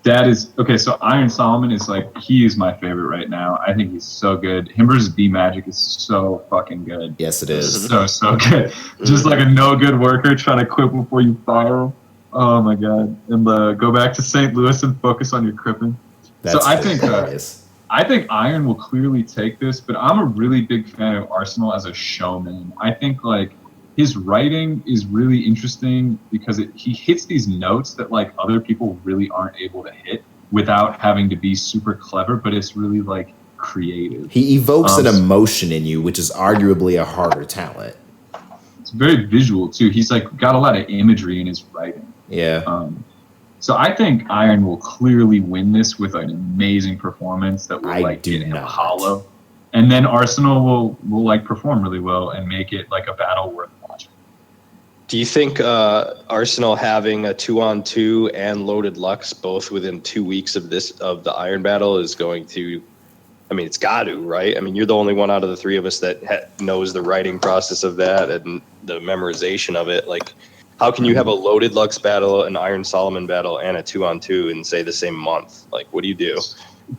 That is okay. So Iron Solomon is like, he is my favorite right now. I think he's so good. Him versus B Magic is so fucking good. Yes, it is. So good. Just like a no good worker trying to quit before you fire him. Oh my god. And go back to St. Louis and focus on your cripping. So I think Iron will clearly take this, but I'm a really big fan of Arsenal as a showman. I think like his writing is really interesting because he hits these notes that like other people really aren't able to hit without having to be super clever, but it's really like creative. He evokes an emotion in you, which is arguably a harder talent. It's very visual too. He's like got a lot of imagery in his writing. Yeah. So I think Iron will clearly win this with an amazing performance that will get him hollow. And then Arsenal will like perform really well and make it like a battle worth watching. Do you think Arsenal having a 2-on-2 and Loaded Lux both within 2 weeks of the Iron Battle is going to I mean, it's got to, right? I mean, you're the only one out of the three of us that knows the writing process of that and the memorization of it. Like, how can you have a loaded Lux battle, an Iron Solomon battle, and a 2-on-2 in, say, the same month? Like, what do you do?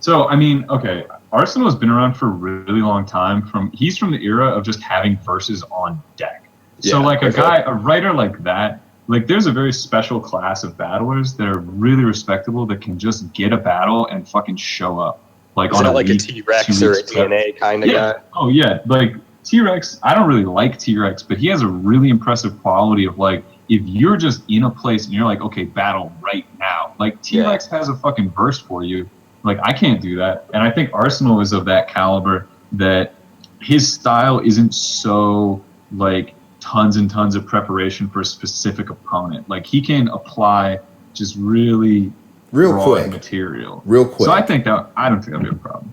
So, I mean, okay, Arsenal has been around for a really long time. He's from the era of just having verses on deck. So, Yeah, like, okay. a writer like that, like, there's a very special class of battlers that are really respectable that can just get a battle and fucking show up. Like, Is on that a like a week, T-Rex 2 or weeks a prep. DNA kind of Yeah. guy? Oh, yeah. Like, T-Rex, I don't really like T-Rex, but he has a really impressive quality of, like, if you're just in a place and you're like, okay, battle right now. Like, T-Rex has a fucking verse for you. Like, I can't do that. And I think Arsenal is of that caliber that his style isn't so, like, tons and tons of preparation for a specific opponent. Like, he can apply just really Real raw quick. material. Real quick. So I don't think that'll be a problem.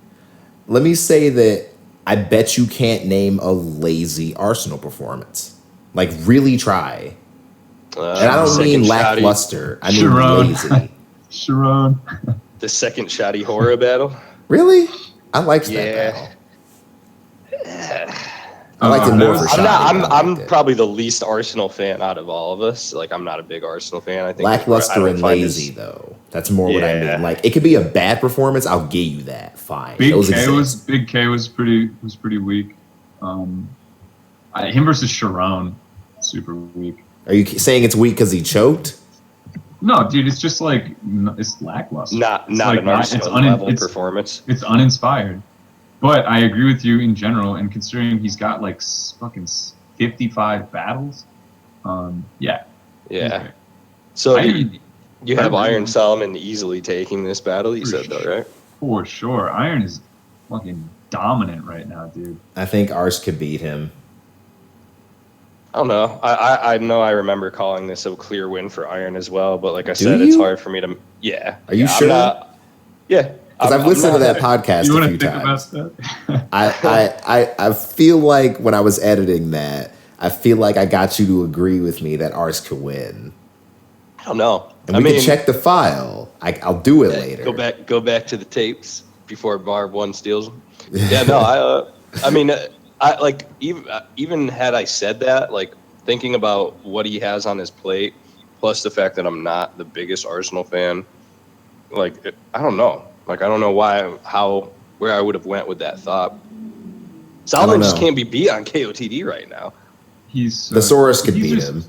Let me say that I bet you can't name a lazy Arsenal performance. Like, really try. And I don't Second mean shoddy- lackluster. I mean Sharon. lazy. Sharon. The second shoddy horror battle? Really? I liked that Yeah. battle. I liked it that more was- for I'm Shoddy. not. but I I'm liked it. probably the least Arsenal fan out of all of us. Like, I'm not a big Arsenal fan. I think I Lackluster don't and find lazy, his- though. That's more what I Yeah. mean. Like, it could be a bad performance. I'll give you that. Fine. Big Those K exist. was pretty weak. Him versus Sharon, super weak. Are you saying it's weak because he choked? No, dude, it's just like it's lackluster. Not It's not like an Arsenal level performance. It's uninspired. But I agree with you in general, and considering he's got like fucking 55 battles, yeah. Yeah. So I- you have Iron Solomon easily taking this battle. You For said though, right? For sure, Iron is fucking dominant right now, dude. I think Ars could beat him. I don't know. I know I remember calling this a clear win for Iron as well, but like I Do said, it's you? hard for me to. Yeah. Are you Yeah, sure? Yeah. Because I've listened to that podcast You a want few to think times. about that? I feel like when I was editing that, I feel like I got you to agree with me that Ars could win. I don't know. And we can check the file. I'll do it later. Go back to the tapes before Barb one steals them. Yeah, no, I mean, I like even had I said that, like thinking about what he has on his plate, plus the fact that I'm not the biggest Arsenal fan, like I don't know, like I don't know where I would have went with that thought. Solomon just know. can't be beat on KOTD right now. He's The Saurus could he's beat just- him.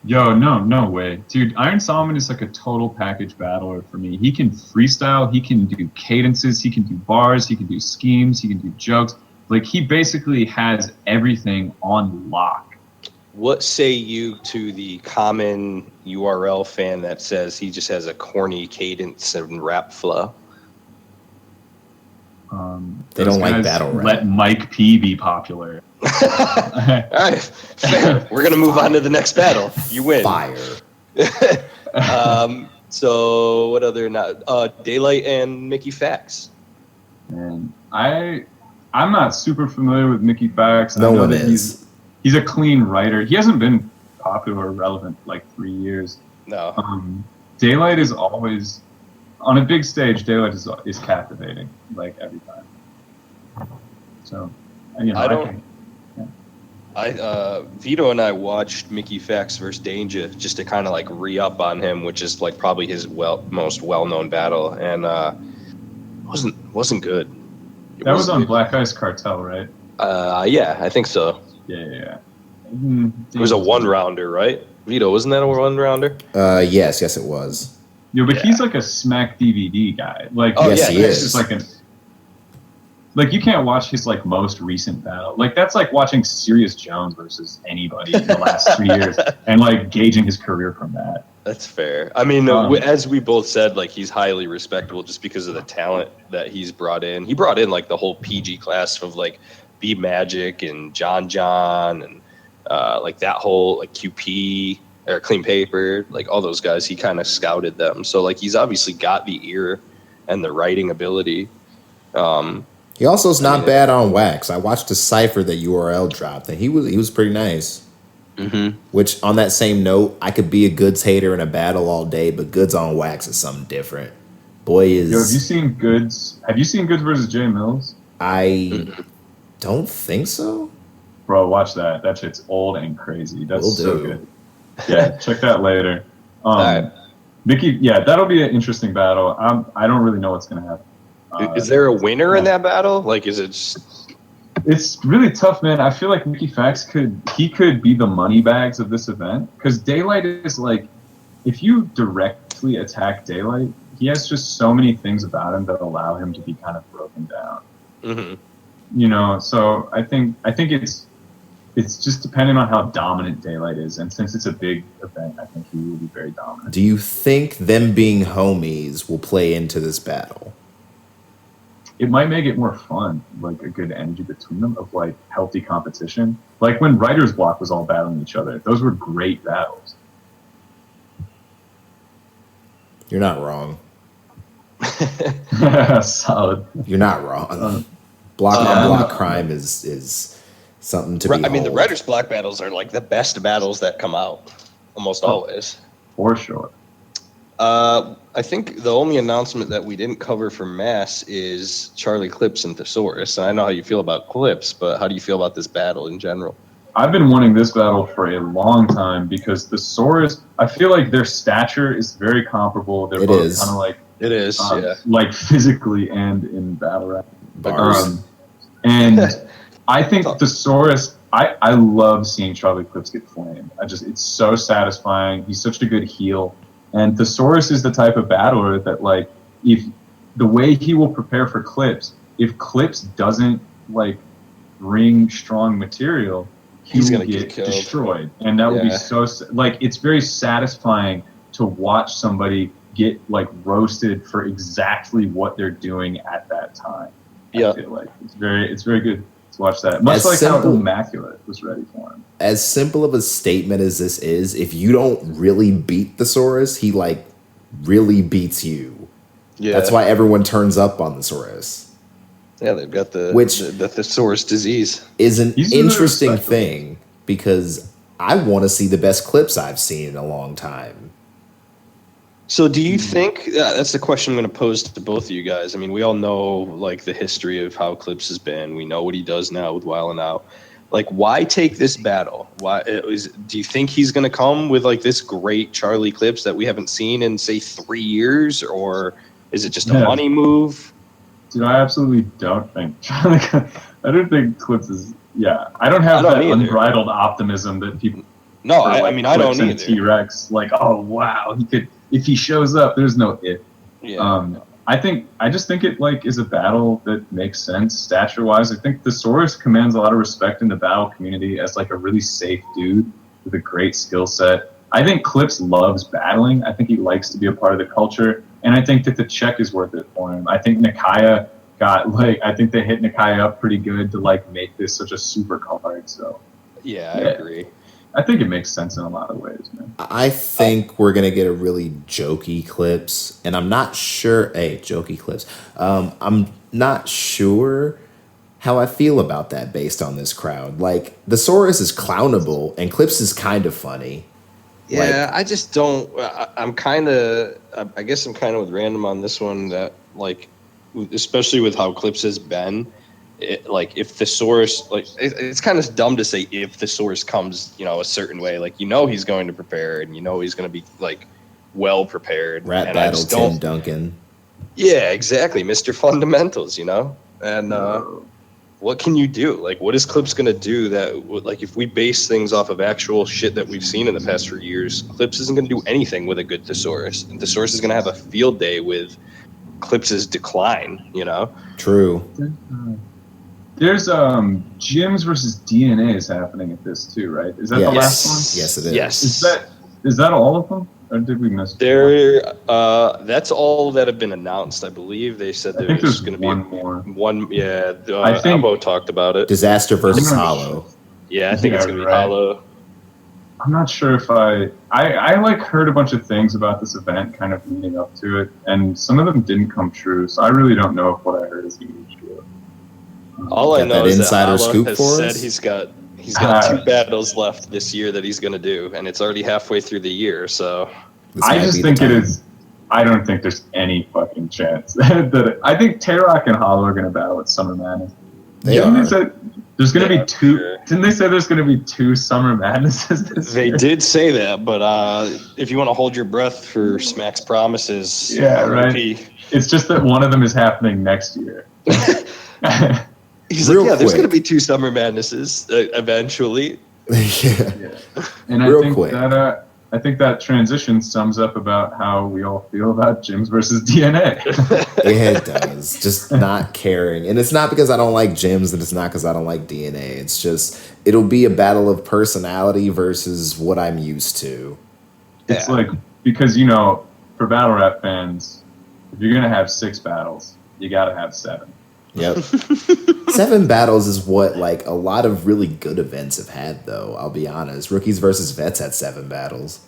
Yo, no way. Dude, Iron Solomon is like a total package battler for me. He can freestyle, he can do cadences, he can do bars, he can do schemes, he can do jokes. Like, he basically has everything on lock. What say you to the common URL fan that says he just has a corny cadence and rap flow? They Those don't like guys battle rap. Let Mike P be popular. All right, fair. We're gonna move on to the next battle. You win. Fire. So what other Daylight and Mickey Fax? And I'm not super familiar with Mickey Fax. No I know one that is. He's a clean writer. He hasn't been popular or relevant like 3 years. No. Daylight is always on a big stage. Daylight is captivating like every time. So, you know, I don't- think- Vito and I watched Mickey Fax versus Danger just to kind of like re-up on him, which is like probably his most well-known battle, and wasn't good. that was on Black Ice Cartel, right? Yeah, I think so. Yeah. It was a one-rounder, right? Vito, wasn't that a one-rounder? Yes, it was. Yeah, but Yeah. he's like a smack DVD guy. Like, Oh, Yes, yeah, he it's is. just like you can't watch his like most recent battle. Like, that's like watching Sirius Jones versus anybody in the last 3 years and like gauging his career from that. That's fair. I mean, Um, as we both said, like he's highly respectable just because of the talent that he's brought in. He brought in like the whole PG class of like B Magic and John and like that whole like QP or Clean Paper, like all those guys. He kind of scouted them, so like he's obviously got the ear and the writing ability. He also is not mean, bad on wax. I watched a cipher that URL dropped, and he was pretty nice. Mm-hmm. Which, on that same note, I could be a Goods hater in a battle all day, but Goods on wax is something different. Boy is. Yo, have you seen Goods versus Jay Mills? I don't think so. Bro, watch that. That shit's old and crazy. That's Will so do. good. Yeah, check that later. Alright. Mickey, yeah, that'll be an interesting battle. I don't really know what's gonna happen. Is there a winner in that battle? Like, is it just... It's really tough, man. I feel like Mickey Fax could be the money bags of this event, because Daylight is like, if you directly attack Daylight, he has just so many things about him that allow him to be kind of broken down. Mm-hmm. You know, so I think it's just depending on how dominant Daylight is, and since it's a big event, I think he will be very dominant. Do you think them being homies will play into this battle? It might make it more fun, like a good energy between them of like healthy competition. Like when Writer's Block was all battling each other, those were great battles. You're not wrong. Solid. You're not wrong. Block on block crime is something to be. I mean, the Writer's Block battles are like the best battles that come out, almost always. For sure. I think the only announcement that we didn't cover for Mass is Charlie Clips and Thesaurus. And I know how you feel about Clips, but how do you feel about this battle in general? I've been wanting this battle for a long time because Thesaurus, I feel like their stature is very comparable. They're both kind of like it is, yeah, like physically and in battle rap. Bars. And I think Thesaurus, I love seeing Charlie Clips get flamed. It's so satisfying. He's such a good heel. And Thesaurus is the type of battler that, like, if the way he will prepare for Clips, if Clips doesn't like bring strong material, he's going to get destroyed. And that would be so, like, it's very satisfying to watch somebody get like roasted for exactly what they're doing at that time. Yeah, I feel like it's very good to watch that. Much like how Immaculate was ready for him. As simple of a statement as this is, if you don't really beat Thesaurus, he like really beats you. Yeah, that's why everyone turns up on Thesaurus. Yeah, they've got the Thesaurus disease. Is an interesting thing because I want to see the best Clips I've seen in a long time. So do you think, that's the question I'm going to pose to both of you guys. I mean, we all know like the history of how Clips has been. We know what he does now with Wild 'N Out. Like, why take this battle? Do you think he's going to come with like this great Charlie Clips that we haven't seen in say 3 years, or is it just a money move? Dude, I absolutely don't think. I don't think Clips is. Yeah, I don't have that unbridled optimism that people. No, I mean I don't either. T-Rex, like, oh wow, he could if he shows up. There's no if. Yeah. I just think it like is a battle that makes sense stature wise. I think Thesaurus commands a lot of respect in the battle community as like a really safe dude with a great skill set. I think Clips loves battling. I think he likes to be a part of the culture, and I think that the check is worth it for him. I think Nakaya I think they hit Nakaya up pretty good to like make this such a super card. So yeah, I agree. I think it makes sense in a lot of ways, man. I think we're gonna get a really jokey Clips, and I'm not sure. Hey, jokey Clips. I'm not sure how I feel about that based on this crowd. Like, Thesaurus is clownable, and Clips is kind of funny. Yeah, I just don't. I'm kind of. I guess I'm kind of with Random on this one. That like, especially with how Clips has been. Like if Thesaurus, like it's kind of dumb to say if Thesaurus comes, a certain way, like he's going to prepare and he's going to be like well prepared. Rap battle Tim Duncan. Yeah, exactly, Mr. Fundamentals, and what can you do? Like, what is Clips going to do that like if we base things off of actual shit that we've seen in the past few years, Clips isn't going to do anything with a good Thesaurus, and Thesaurus is going to have a field day with Clips's decline. True. There's Gyms versus DNA is happening at this too, right? Is that the last one? Yes, it is. Yes. Is that all of them, or did we miss? That's all that have been announced. I believe they said there's going to be one more. One, yeah. I think Albo talked about it. Disaster versus Hollow. Yeah, I think it's going to be Hollow. I'm not sure if I like heard a bunch of things about this event kind of leading up to it, and some of them didn't come true. So I really don't know if what I heard is going to be true. All I know is that Hollow has said us? he's got 2 battles left this year that he's going to do, and it's already halfway through the year. So I just think it is. I don't think there's any fucking chance that I think Tay-Rock and Hollow are gonna battle at Summer Madness. They are. Say there's gonna be two. Sure. Didn't they say there's gonna be 2 Summer Madnesses this They year? did say that, but if you want to hold your breath for Smack's promises, Yeah, right. RIP. It's just that one of them is happening next year. He's Real like, yeah, there's quick. going to be 2 Summer Madnesses eventually. Yeah. And Real I think quick. that I think that transition sums up about how we all feel about gyms versus DNA. It does. Just not caring. And it's not because I don't like gyms and it's not because I don't like DNA. It's just, it'll be a battle of personality versus what I'm used to. It's Yeah. like, because, you know, for battle rap fans, if you're going to have 6 battles, you got to have 7. Yep. 7 battles is what like a lot of really good events have had, though. I'll be honest. Rookies versus Vets had 7 battles.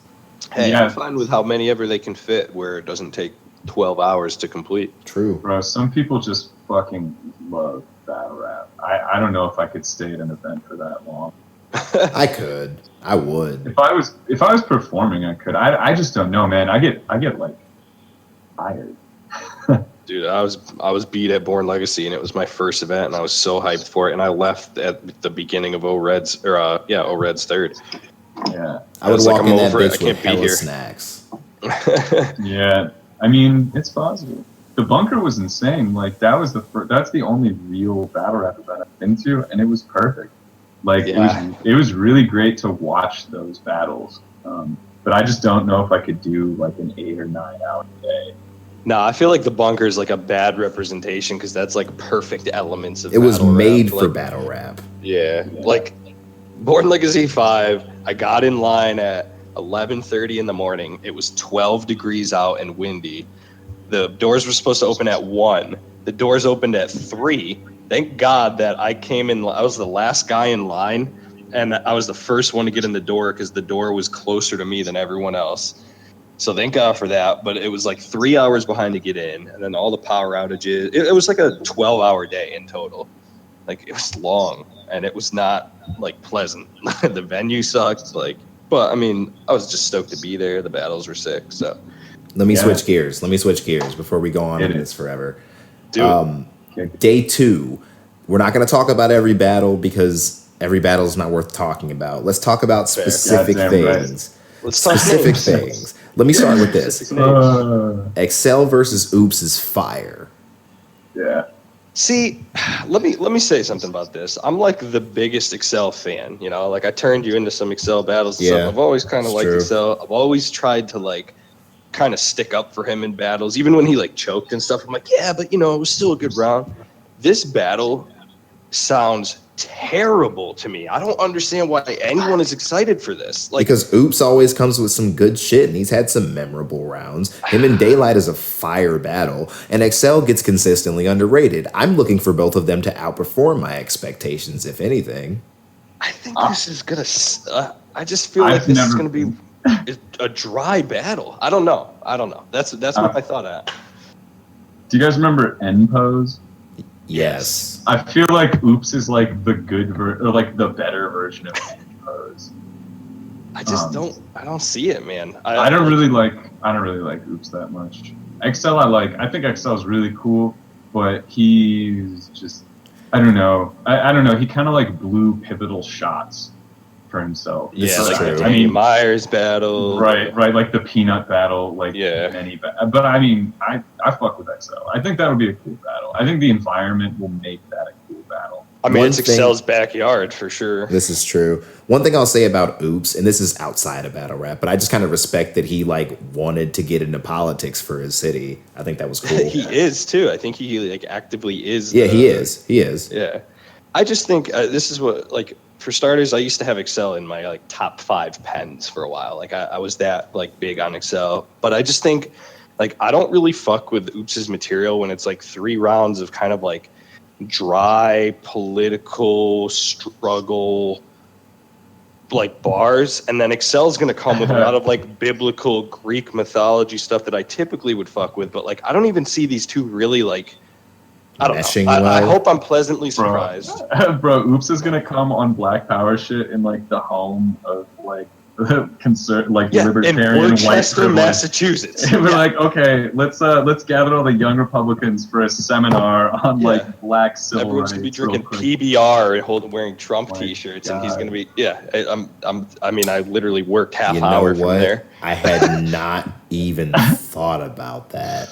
Hey, Yeah. I'm fine with how many ever they can fit where it doesn't take 12 hours to complete. True. Bro, some people just fucking love battle rap. I don't know if I could stay at an event for that long. I could. I would. If I was performing, I could. I just don't know, man. I get like tired. Dude, I was beat at Born Legacy, and it was my first event, and I was so hyped for it, and I left at the beginning of O-Red's third. Yeah. I would was like, walk I'm in that over it. I bitch can't with be hella here. snacks. Yeah. I mean, it's possible. The bunker was insane. Like that's the only real battle rap event I've been to, and it was perfect. Like Yeah. it was really great to watch those battles. But I just don't know if I could do like an 8 or 9 hour day. No, I feel like the bunker is like a bad representation because that's like perfect elements of It was battle rap. made for Like, battle rap. Yeah, like Born Legacy 5, I got in line at 11:30 in the morning. It was 12 degrees out and windy. The doors were supposed to open at 1. The doors opened at 3. Thank God that I came in. I was the last guy in line, and I was the first one to get in the door because the door was closer to me than everyone else. So thank God for that. But it was like 3 hours behind to get in, and then all the power outages. It was like a 12-hour day in total. Like it was long, and it was not like pleasant. The venue sucked. Like, but I mean, I was just stoked to be there. The battles were sick. So Let me Yeah. switch gears. Let me switch gears before we go on Hit with it. this forever. do Day 2. We're not going to talk about every battle because every battle is not worth talking about. Let's talk about Fair. specific Goddamn right. things. let's talk Specific names. things. Let me start with this. Specific names. Excel versus Oops is fire. Yeah. See, let me say something about this. I'm like the biggest Excel fan, you know, like I turned you into some Excel battles and Yeah, stuff. I've always kind of it's liked true. Excel. I've always tried to like kind of stick up for him in battles, even when he like choked and stuff. I'm like, yeah, but you know, it was still a good round. This battle sounds terrible to me. I don't understand why anyone is excited for this. Like, Because Oops always comes with some good shit, and he's had some memorable rounds. Him and Daylight is a fire battle, and Excel gets consistently underrated. I'm looking for both of them to outperform my expectations, if anything. I think this is gonna. I just feel like I've this is never gonna be a dry battle. I don't know. That's what I thought at. Do you guys remember N Pose? Yes. I feel like Oops is like the or like the better version of N Pose. I just I don't see it, man. I don't really like Oops that much. Excel I like. I think Excel is really cool, but he's just I don't know. I don't know. He kind of like blew pivotal shots for himself. This Yeah, is like true. the I mean, Myers battle. right, like the peanut battle, like Yeah. but I mean, I fuck with Excel. I think that would be a cool battle. I think the environment will make that a cool battle. I mean, One it's thing- Excel's backyard for sure. This is true. One thing I'll say about Oops, and this is outside of battle rap, but I just kind of respect that he like wanted to get into politics for his city. I think that was cool. He is too. I think he like actively is. Yeah, he is. He is. Yeah, I just think this is what like for starters. I used to have Excel in my like top 5 pens for a while. Like I was that like big on Excel, but I just think like I don't really fuck with Oops's material when it's like 3 rounds of kind of like dry political struggle like bars, and then Excel's gonna come with a lot of like biblical Greek mythology stuff that I typically would fuck with, but like I don't even see these two really like I don't Meshing know. I well. hope I'm pleasantly surprised. Bro, Oops is gonna come on Black Power shit in like the home of like like in libertarian white Worcester, privilege. Massachusetts. And we're like, okay, let's gather all the young Republicans for a seminar on like black civil Everyone's rights. gonna be drinking real quick. PBR and wearing Trump My T-shirts, and he's God. gonna be I mean, I literally worked half You know hour from what? there. I had not even thought about that.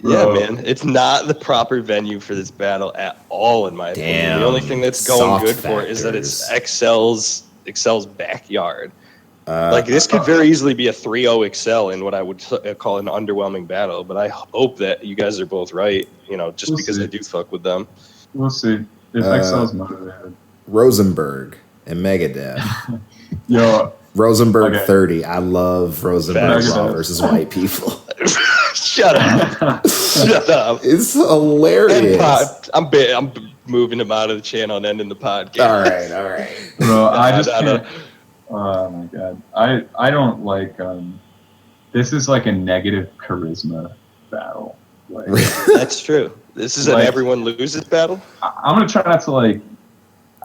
Yeah, Bro. man, it's not the proper venue for this battle at all, in my opinion. The only Damn, thing that's going soft good for it is that it's factors. Excel's backyard. Like, this could very easily be a 3-0 Excel in what I would call an underwhelming battle, but I hope that you guys are both right, just We'll because see. I do fuck with them. We'll see if Excel's motivated. Rosenberg and Megadeth. Yo, Rosenberg Okay. 30. I love Rosenberg Facts. Raw versus white people. Shut up. Shut up. It's hilarious. I'm moving him out of the channel and ending the podcast. All right. bro, I just No. can't. Oh my god, I don't like. This is like a negative charisma battle. Like, That's true. This is an Like- everyone loses battle. I'm gonna try not to like.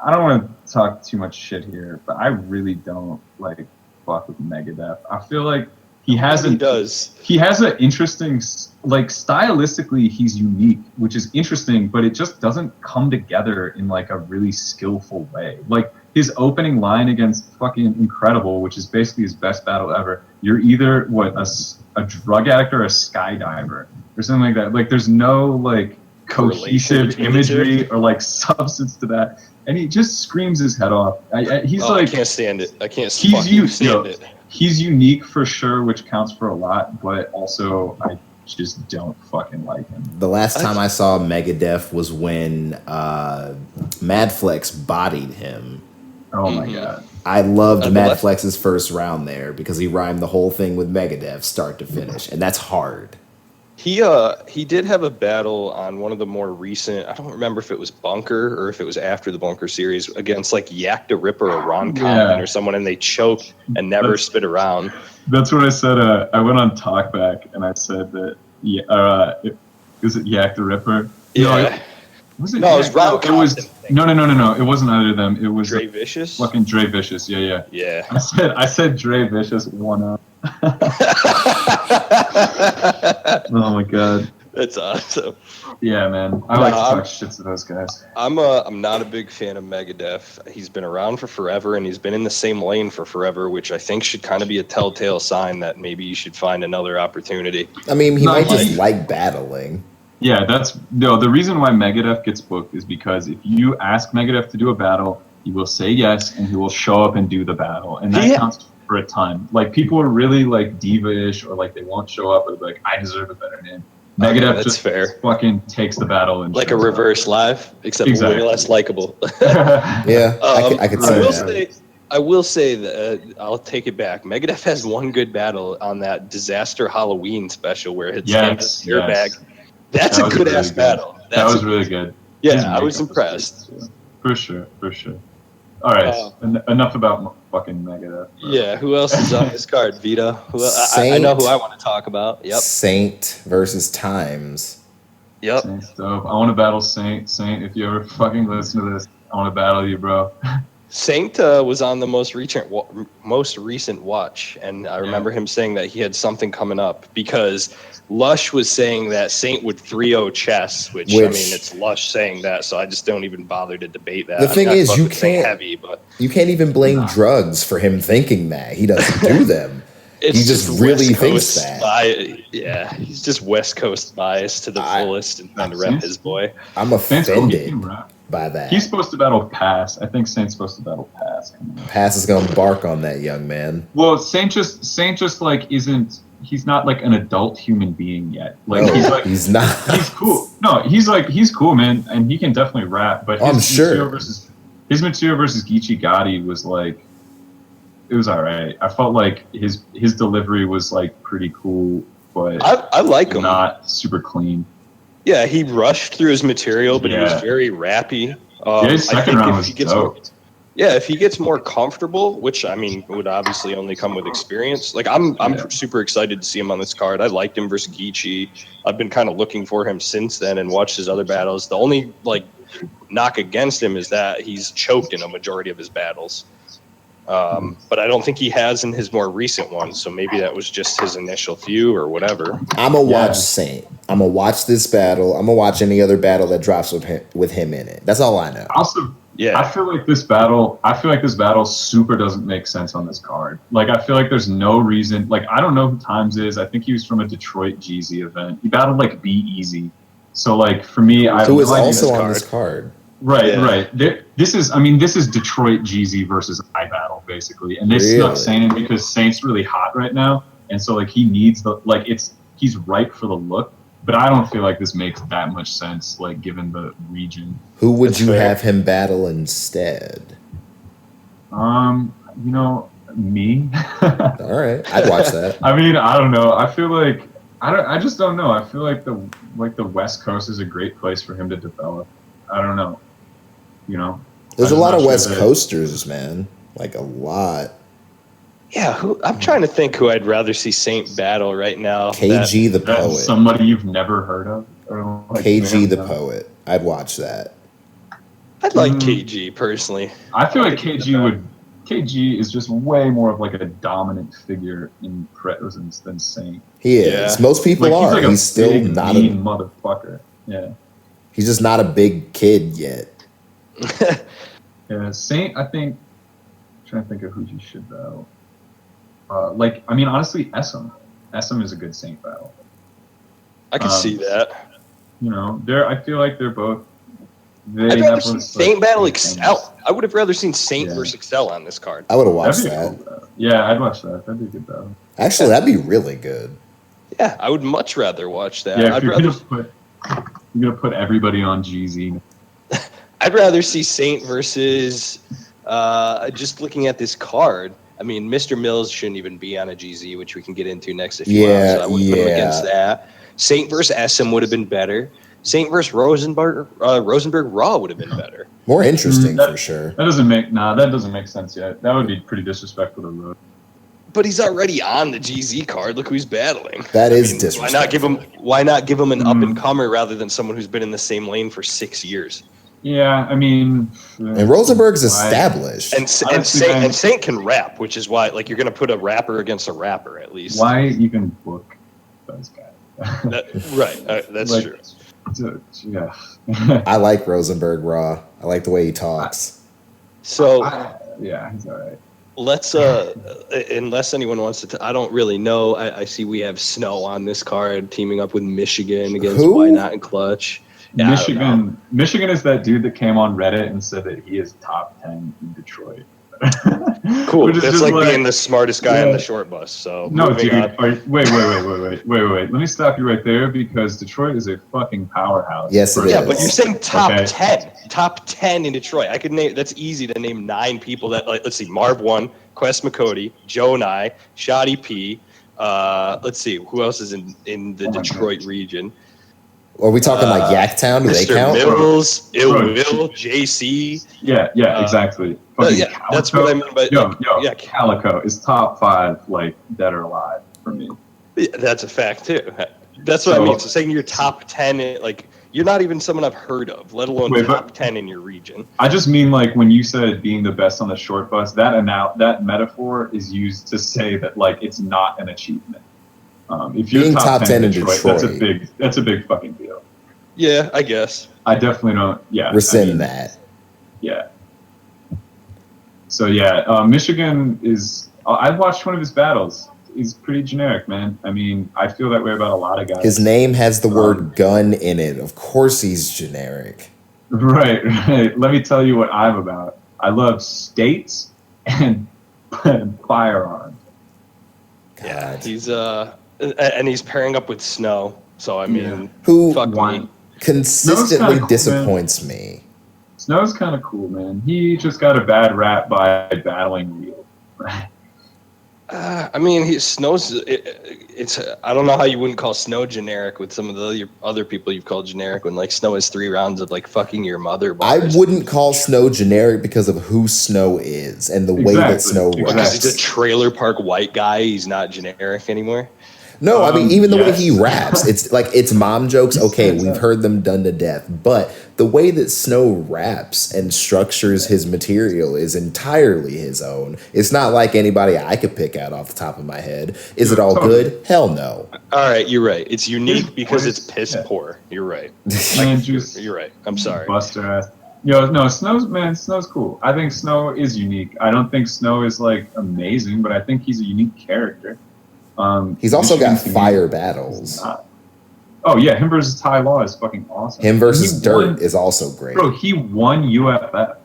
I don't want to talk too much shit here, but I really don't like fuck with Megadeth. I feel like he has He does. he has an interesting, like, stylistically he's unique, which is interesting, but it just doesn't come together in like a really skillful way. Like his opening line against fucking Incredible, which is basically his best battle ever, you're either a drug addict or a skydiver or something like that. Like there's no like cohesive Correlation between the two. imagery or like substance to that, and he just screams his head off. He's I like, can't stand it. I can't He's fucking you- stand yo. it. he's unique for sure, which counts for a lot, but also I just don't fucking like him. The last time I saw Megadeth was when Madflex bodied him. Oh my Mhm. god. I loved The last- Madflex's first round there because he rhymed the whole thing with Megadeth, start to finish, and that's hard. He did have a battle on one of the more recent. I don't remember if it was Bunker or if it was after the Bunker series against like Yak the Ripper or Ron Compton or someone, and they choked and never That's- spit around. That's what I said. I went on Talkback and I said that. Was it Yak the Ripper? Yeah, Was it? No, it was Yak? Ron It was Compton. no. It wasn't either of them. It was Dre Vicious. fucking Dre Vicious. Yeah. Yeah. I said Dre Vicious 1-0. Oh my god. That's awesome. Yeah, man. I No, like to I'm- talk shit to those guys. I'm not a big fan of Megadeth. He's been around for forever, and he's been in the same lane for forever, which I think should kind of be a telltale sign that maybe you should find another opportunity. I mean, he No, might he- just like battling. Yeah, the reason why Megadeth gets booked is because if you ask Megadeth to do a battle, he will say yes and he will show up and do the battle, and that Yeah. counts for a ton. Like people are really like diva-ish or like they won't show up or they're like I deserve a better name. Okay, Megadeth that's just fair. fucking takes the battle and Like a shows up. reverse live, except Exactly. way less likable. Yeah, I could see right. that. I will say that I'll take it back. Megadeth has one good battle on that Disaster Halloween special where it's Yes, in a yes. airbag. That's That a was good really ass good. battle. That was really good. His Yeah, I was makeup impressed. good, too. For sure. All right, enough about fucking Megadeth. Yeah, who else is on this card? Vita. I know who I want to talk about. Yep. Saint versus Times. Yep. Saint's dope. I want to battle Saint. Saint, if you ever fucking listen to this, I want to battle you, bro. Saint was on the most recent watch, and I remember him saying that he had something coming up because Lush was saying that Saint would 3-0 chess, which I mean, it's Lush saying that, so I just don't even bother to debate that. The thing is, you can't heavy, but you can't even blame drugs for him thinking that. He doesn't do them. it's He just really West thinks Coast that. yeah, he's just West Coast bias to the fullest and trying to rep his boy. I'm Saint's cool. He offended can rap. by that. He's supposed to battle Pass. I think Saint's supposed to battle Pass. Pass is gonna bark on that young man. Well, Saint just like isn't. He's not like an adult human being yet. Like No, he's like he's not. he's cool. No, he's cool, man, and he can definitely rap. But I'm sure. His material versus Geechee Gotti was like, it was all right. I felt like his delivery was like pretty cool, but I like him. not super clean. Yeah, he rushed through his material, but he was Yeah. very rappy. Yeah, his I second think round if was he gets dope. if he gets more comfortable, which I mean would obviously only come with experience. Like I'm Yeah. super excited to see him on this card. I liked him versus Geechee. I've been kind of looking for him since then and watched his other battles. The only like knock against him is that he's choked in a majority of his battles. But I don't think he has in his more recent ones. So maybe that was just his initial few or whatever. I'm going to watch Saint. I'm going to watch this battle. I'm going to watch any other battle that drops with him in it. That's all I know. Also, yeah, I feel like this battle super doesn't make sense on this card. Like, I feel like there's no reason. Like, I don't know who Times is. I think he was from a Detroit Jeezy event. He battled like Be Easy. So like for me, who is also on this card. Right, right. This is Detroit Jeezy versus I battle basically, and they snuck Saint in because Saint's really hot right now, and so like he needs he's ripe for the look. But I don't feel like this makes that much sense, like given the region. Who would you have him battle instead? Me. All right, I'd watch that. I mean, I don't know. I feel like I just don't know. I feel like the West Coast is a great place for him to develop. I don't know. There's a lot of West Coasters, man. Like a lot. Yeah, I'm trying to think who I'd rather see Saint battle right now. KG the Poet. Somebody you've never heard of? Or like KG the Poet. I'd watch that. I'd like KG personally. I feel like KG is just way more of like a dominant figure in presence than Saint. He is. Yeah. Most people are. He's still not a motherfucker. Yeah. He's just not a big kid yet. Yeah, Saint, I think. I'm trying to think of who he should battle. Honestly, Essam. Essam is a good Saint battle. I can see that. I feel like they're both. I'd rather see Saint battle Excel. I would have rather seen Saint versus Excel on this card. I would have watched that. Cool, yeah, I'd watch that. That'd be a good battle. Actually, that'd be really good. Yeah, I would much rather watch that. Yeah, you're gonna put everybody on GZ. I'd rather see Saint versus. Just looking at this card, I mean, Mr. Mills shouldn't even be on a GZ, which we can get into next if you want. So I wouldn't put him against that. Saint versus SM would have been better. Saint versus Rosenberg Raw would have been better. More interesting for sure. That doesn't make sense yet. That would be pretty disrespectful to Rose. But he's already on the GZ card. Look who he's battling. That is disrespectful. Why not give him an up and comer rather than someone who's been in the same lane for 6 years? Yeah, I mean, and Rosenberg's established, and Saint can rap, which is why like you're gonna put a rapper against a rapper at least. Why even book those guys? That's true. Yeah, I like Rosenberg Raw. I like the way he talks. He's all right. Let's unless anyone wants to. I don't really know. I see we have Snow on this card teaming up with Michigan against Why Not and Clutch. Yeah, Michigan is that dude that came on Reddit and said that he is top 10 in Detroit. Cool. That's like being the smartest guy on the short bus. So no, dude. Wait. Let me stop you right there because Detroit is a fucking powerhouse. Yes, it is. Yeah, but you're saying top 10. Top 10 in Detroit. I could name. That's easy to name 9 people that. Like, let's see. Marv 1, Quest McCody, Joe and I, Shoddy P. Let's see. Who else is in the Detroit region? Are we talking like Yaktown? Do they count? Mills, Ill Will, JC. Yeah, exactly. That's what I meant. But Calico is top 5, like dead or alive for me. Yeah, that's a fact too. That's what I mean. So saying you're top 10, like you're not even someone I've heard of, let alone top 10 in your region. I just mean like when you said being the best on the short bus, that metaphor is used to say that like it's not an achievement. If you're top 10 in Detroit, that's a big fucking deal. Yeah, I guess. I definitely don't. Yeah, rescind that. Yeah. So Michigan is. I watched one of his battles. He's pretty generic, man. I mean, I feel that way about a lot of guys. His name has the word gun in it. Of course, he's generic. Right. Let me tell you what I'm about. I love states and firearms. God. Yeah, he's and he's pairing up with Snow. So I mean, who fuck me. Consistently disappoints me. Snow's kind of cool, man. He just got a bad rap by battling real. I mean, Snow's. It's. I don't know how you wouldn't call Snow generic with some of the other people you've called generic when like Snow has 3 rounds of like fucking your mother. Bars. I wouldn't call Snow generic because of who Snow is and the way that Snow runs. Because he's a trailer park white guy. He's not generic anymore. No, I mean, even the way he Yes. raps, it's like it's mom jokes. Okay, we've heard them done to death, but the way that Snow raps and structures his material is entirely his own. It's not like anybody I could pick out off the top of my head. Is it all Totally. good? Hell no. All right, you're right. It's unique His because voice- it's piss yeah. poor. You're right. Man, just You're right. I'm sorry. Buster ass. Yo, no, Snow's cool. I think Snow is unique. I don't think Snow is like amazing, but I think he's a unique character. He's also got Michigan to me fire is battles. not. Oh yeah, him versus Ty Law is fucking awesome. Him versus He Dirt won- is also great. Bro, he won UFF.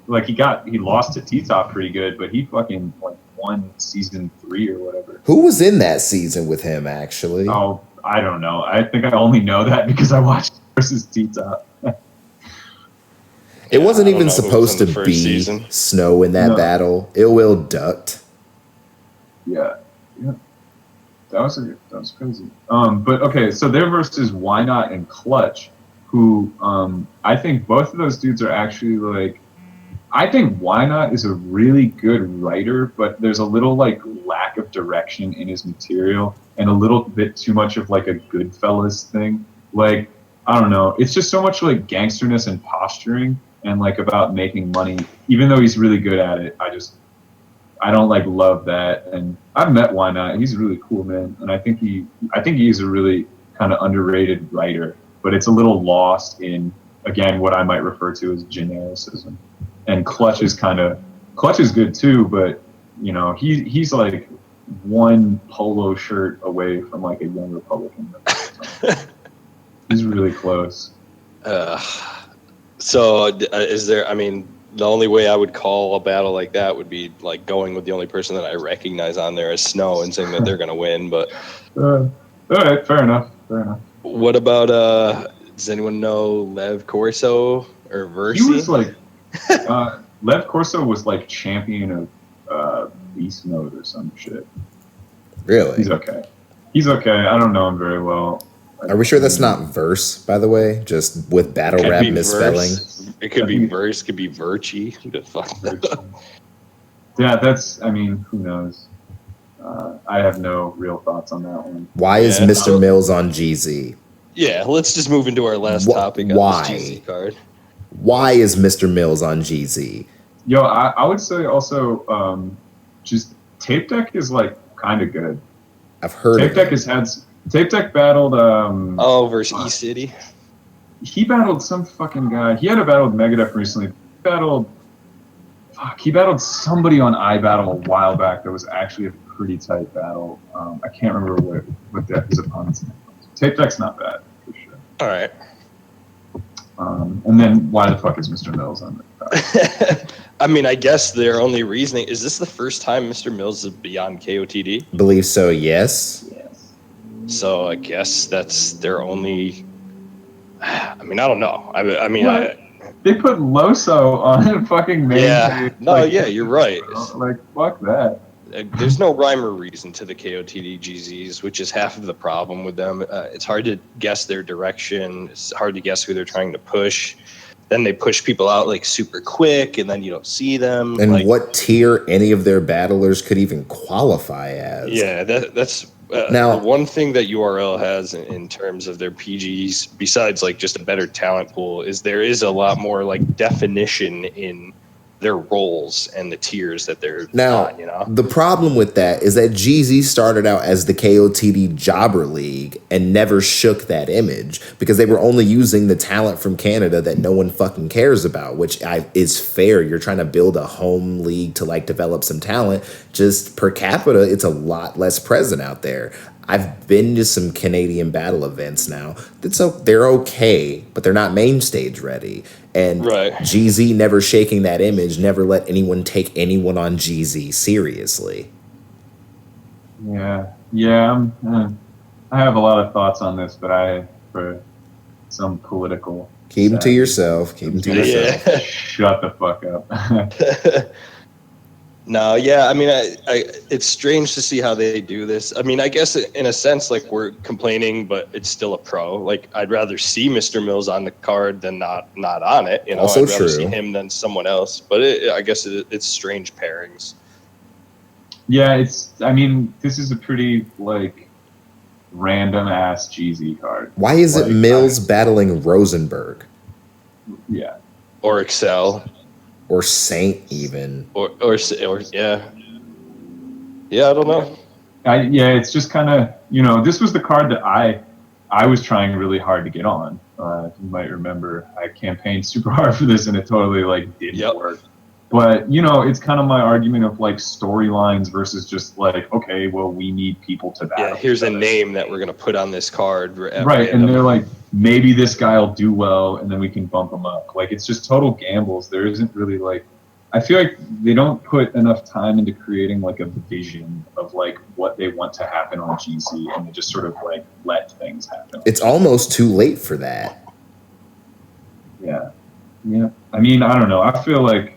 Like he lost to T-Top pretty good, but he fucking like won season 3 or whatever. Who was in that season with him, actually? Oh, I don't know. I think I only know that because I watched versus T-Top. It wasn't I don't even know who was supposed in to the first be season. Snow in that No. battle. Ill Will ducked. Yeah. That was crazy. But okay, so they're versus Why Not and Clutch, who I think both of those dudes are actually like. I think Why Not is a really good writer, but there's a little like lack of direction in his material and a little bit too much of like a Goodfellas thing. Like I don't know, it's just so much like gangsterness and posturing and like about making money. Even though he's really good at it, I don't like love that. And I've met Why Not. He's a really cool man, and I think he is a really kind of underrated writer. But it's a little lost in again what I might refer to as genericism. And Clutch is good too, but you know he's like one polo shirt away from like a young Republican. He's really close. So is there? I mean, the only way I would call a battle like that would be like going with the only person that I recognize on there as Snow and saying that they're going to win. But All right, fair enough. what about does anyone know Lev Corso or Versi? He was like Lev Corso was like champion of Beast Mode or some shit. Really? He's okay. I don't know him very well. Are we sure that's not verse, by the way? Just with battle Could rap be misspelling? Verse. It could be verse, could be Virchie. Who the fuck? Yeah, I mean, who knows? I have no real thoughts on that one. Why is Yeah. Mr. Mills on GZ? Yeah, let's just move into our last topic on why? this GZ card. Why is Mr. Mills on GZ? Yo, I would say also just Tape Deck is like kind of good. I've heard Tape of Deck it. Tape Deck battled Versus E-City. he battled some fucking guy. He had a battle with Megadeth recently. He battled somebody on iBattle a while back that was actually a pretty tight battle. I can't remember what his opponent's name was. Tape Deck's not bad, for sure. All right. And then why the fuck is Mr. Mills on it? I mean, I guess their only reasoning is this the first time Mr. Mills is beyond KOTD? Believe so, yes. Yes. So I guess that's their only. I mean, I don't know. I mean, What? They put Loso on fucking main Yeah. page. No, yeah, you're right. Like, fuck that. There's no rhyme or reason to the KOTD GZs, which is half of the problem with them. It's hard to guess their direction. It's hard to guess who they're trying to push. Then they push people out like super quick, and then you don't see them. And like, what tier any of their battlers could even qualify as. Yeah, that's Now- the one thing that URL has in terms of their PGs, besides like just a better talent pool, is there is a lot more like definition in their roles and the tiers that they're Now, on, you know? the problem with that is that GZ started out as the KOTD Jobber League and never shook that image because they were only using the talent from Canada that no one fucking cares about, which is fair. You're trying to build a home league to like develop some talent. Just per capita, it's a lot less present out there. I've been to some Canadian battle events now. They're okay, but they're not main stage ready. And Right. GZ never shaking that image, never let anyone take anyone on GZ seriously. Yeah. I have a lot of thoughts on this, but for some political. Keep them to side. yourself. Keep them to yourself. Yeah. Shut the fuck up. No, yeah, I mean, it's strange to see how they do this. I mean, I guess in a sense, like we're complaining, but it's still a pro. Like I'd rather see Mr. Mills on the card than not on it. You know, Also I'd rather true. see him than someone else. But I guess it's strange pairings. Yeah, I mean, this is a pretty like random ass GZ card. Why is it Mills battling Rosenberg? Yeah. Or Excel. Or Saint even. Or yeah. Yeah, I don't know. It's just kind of, this was the card that I was trying really hard to get on. You might remember I campaigned super hard for this and it totally didn't work. But, it's kind of my argument of storylines versus just okay, well, we need people to battle. Yeah, here's a name that we're going to put on this card. Right, and they're maybe this guy will do well and then we can bump him up. It's just total gambles. There isn't really I feel like they don't put enough time into creating a vision of what they want to happen on GC, and they just sort of let things happen. It's almost too late for that. Yeah. I mean, I don't know. I feel like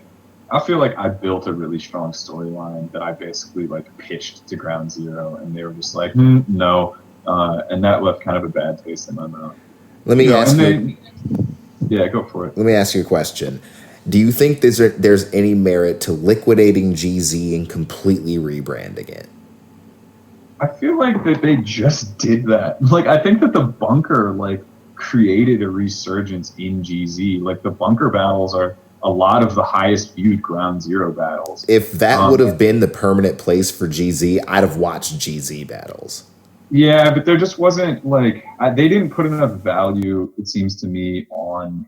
I built a really strong storyline that I basically pitched to Ground Zero, and they were just no, and that left kind of a bad taste in my mouth. Let me ask you. Yeah, go for it. Let me ask you a question. Do you think there's any merit to liquidating GZ and completely rebranding it? I feel like that they just did that. I think that the bunker created a resurgence in GZ. The bunker battles are a lot of the highest viewed Ground Zero battles. If that would have been the permanent place for GZ, I'd have watched GZ battles. Yeah, but there just wasn't they didn't put enough value, it seems to me, on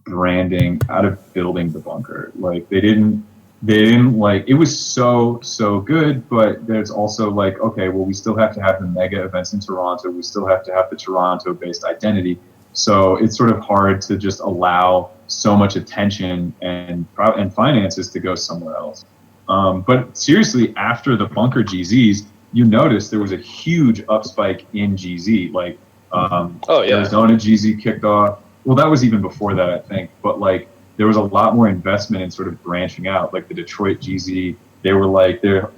branding out of building the bunker. They didn't it was so good, but there's also okay, well, we still have to have the mega events in Toronto, we still have to have the Toronto based identity, so it's sort of hard to just allow so much attention and finances to go somewhere else. But seriously, after the bunker GZs, you notice there was a huge upspike in GZ. Arizona GZ kicked off. Well, that was even before that, I think. But there was a lot more investment in sort of branching out. The Detroit GZ, they were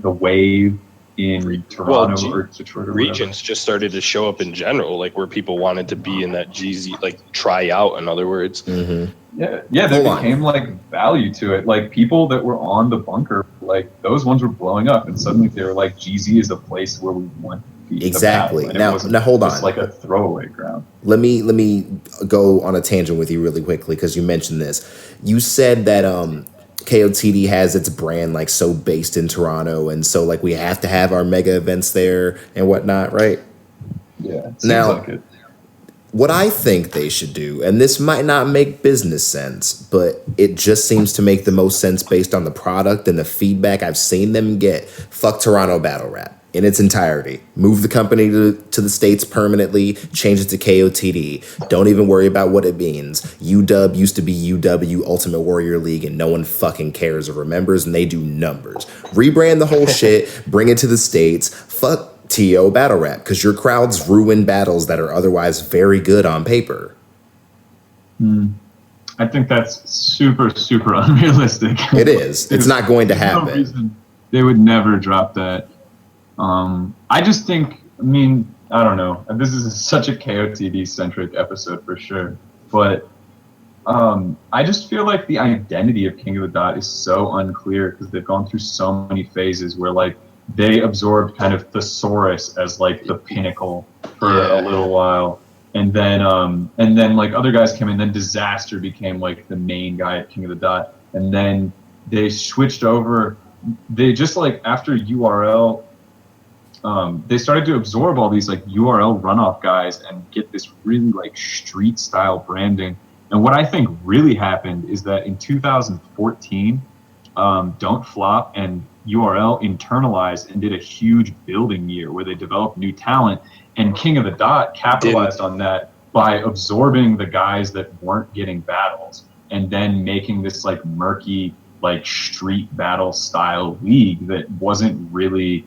the wave in Toronto or Detroit. Or regions just started to show up in general, where people wanted to be in that GZ, try out. In other words. Mm-hmm. Yeah, there became value to it. People that were on the bunker, those ones were blowing up, and suddenly they were GZ is a place where we want. Exactly. Now hold on. It's a throwaway ground. Let me go on a tangent with you really quickly because you mentioned this. You said that KOTD has its brand so based in Toronto, and so we have to have our mega events there and whatnot, right? Yeah. Now, what I think they should do, and this might not make business sense, but it just seems to make the most sense based on the product and the feedback I've seen them get. Fuck Toronto Battle Rap in its entirety. Move the company to the States permanently, change it to KOTD. Don't even worry about what it means. UW used to be UW Ultimate Warrior League, and no one fucking cares or remembers, and they do numbers. Rebrand the whole shit, bring it to the States. Fuck TO Battle Rap, because your crowds ruin battles that are otherwise very good on paper. I think that's super, super unrealistic. It is. It's not going to happen. No reason they would never drop that. I just think, I don't know. This is such a KOTD-centric episode for sure. But I just feel like the identity of King of the Dot is so unclear because they've gone through so many phases where they absorbed kind of Thesaurus as the pinnacle for a little while. And then other guys came in, then Disaster became the main guy at King of the Dot. And then they switched over. They just after URL, they started to absorb all these URL runoff guys and get this really street style branding. And what I think really happened is that in 2014, Don't Flop and URL internalized and did a huge building year where they developed new talent, and King of the Dot capitalized on that by absorbing the guys that weren't getting battles and then making this murky street battle style league that wasn't really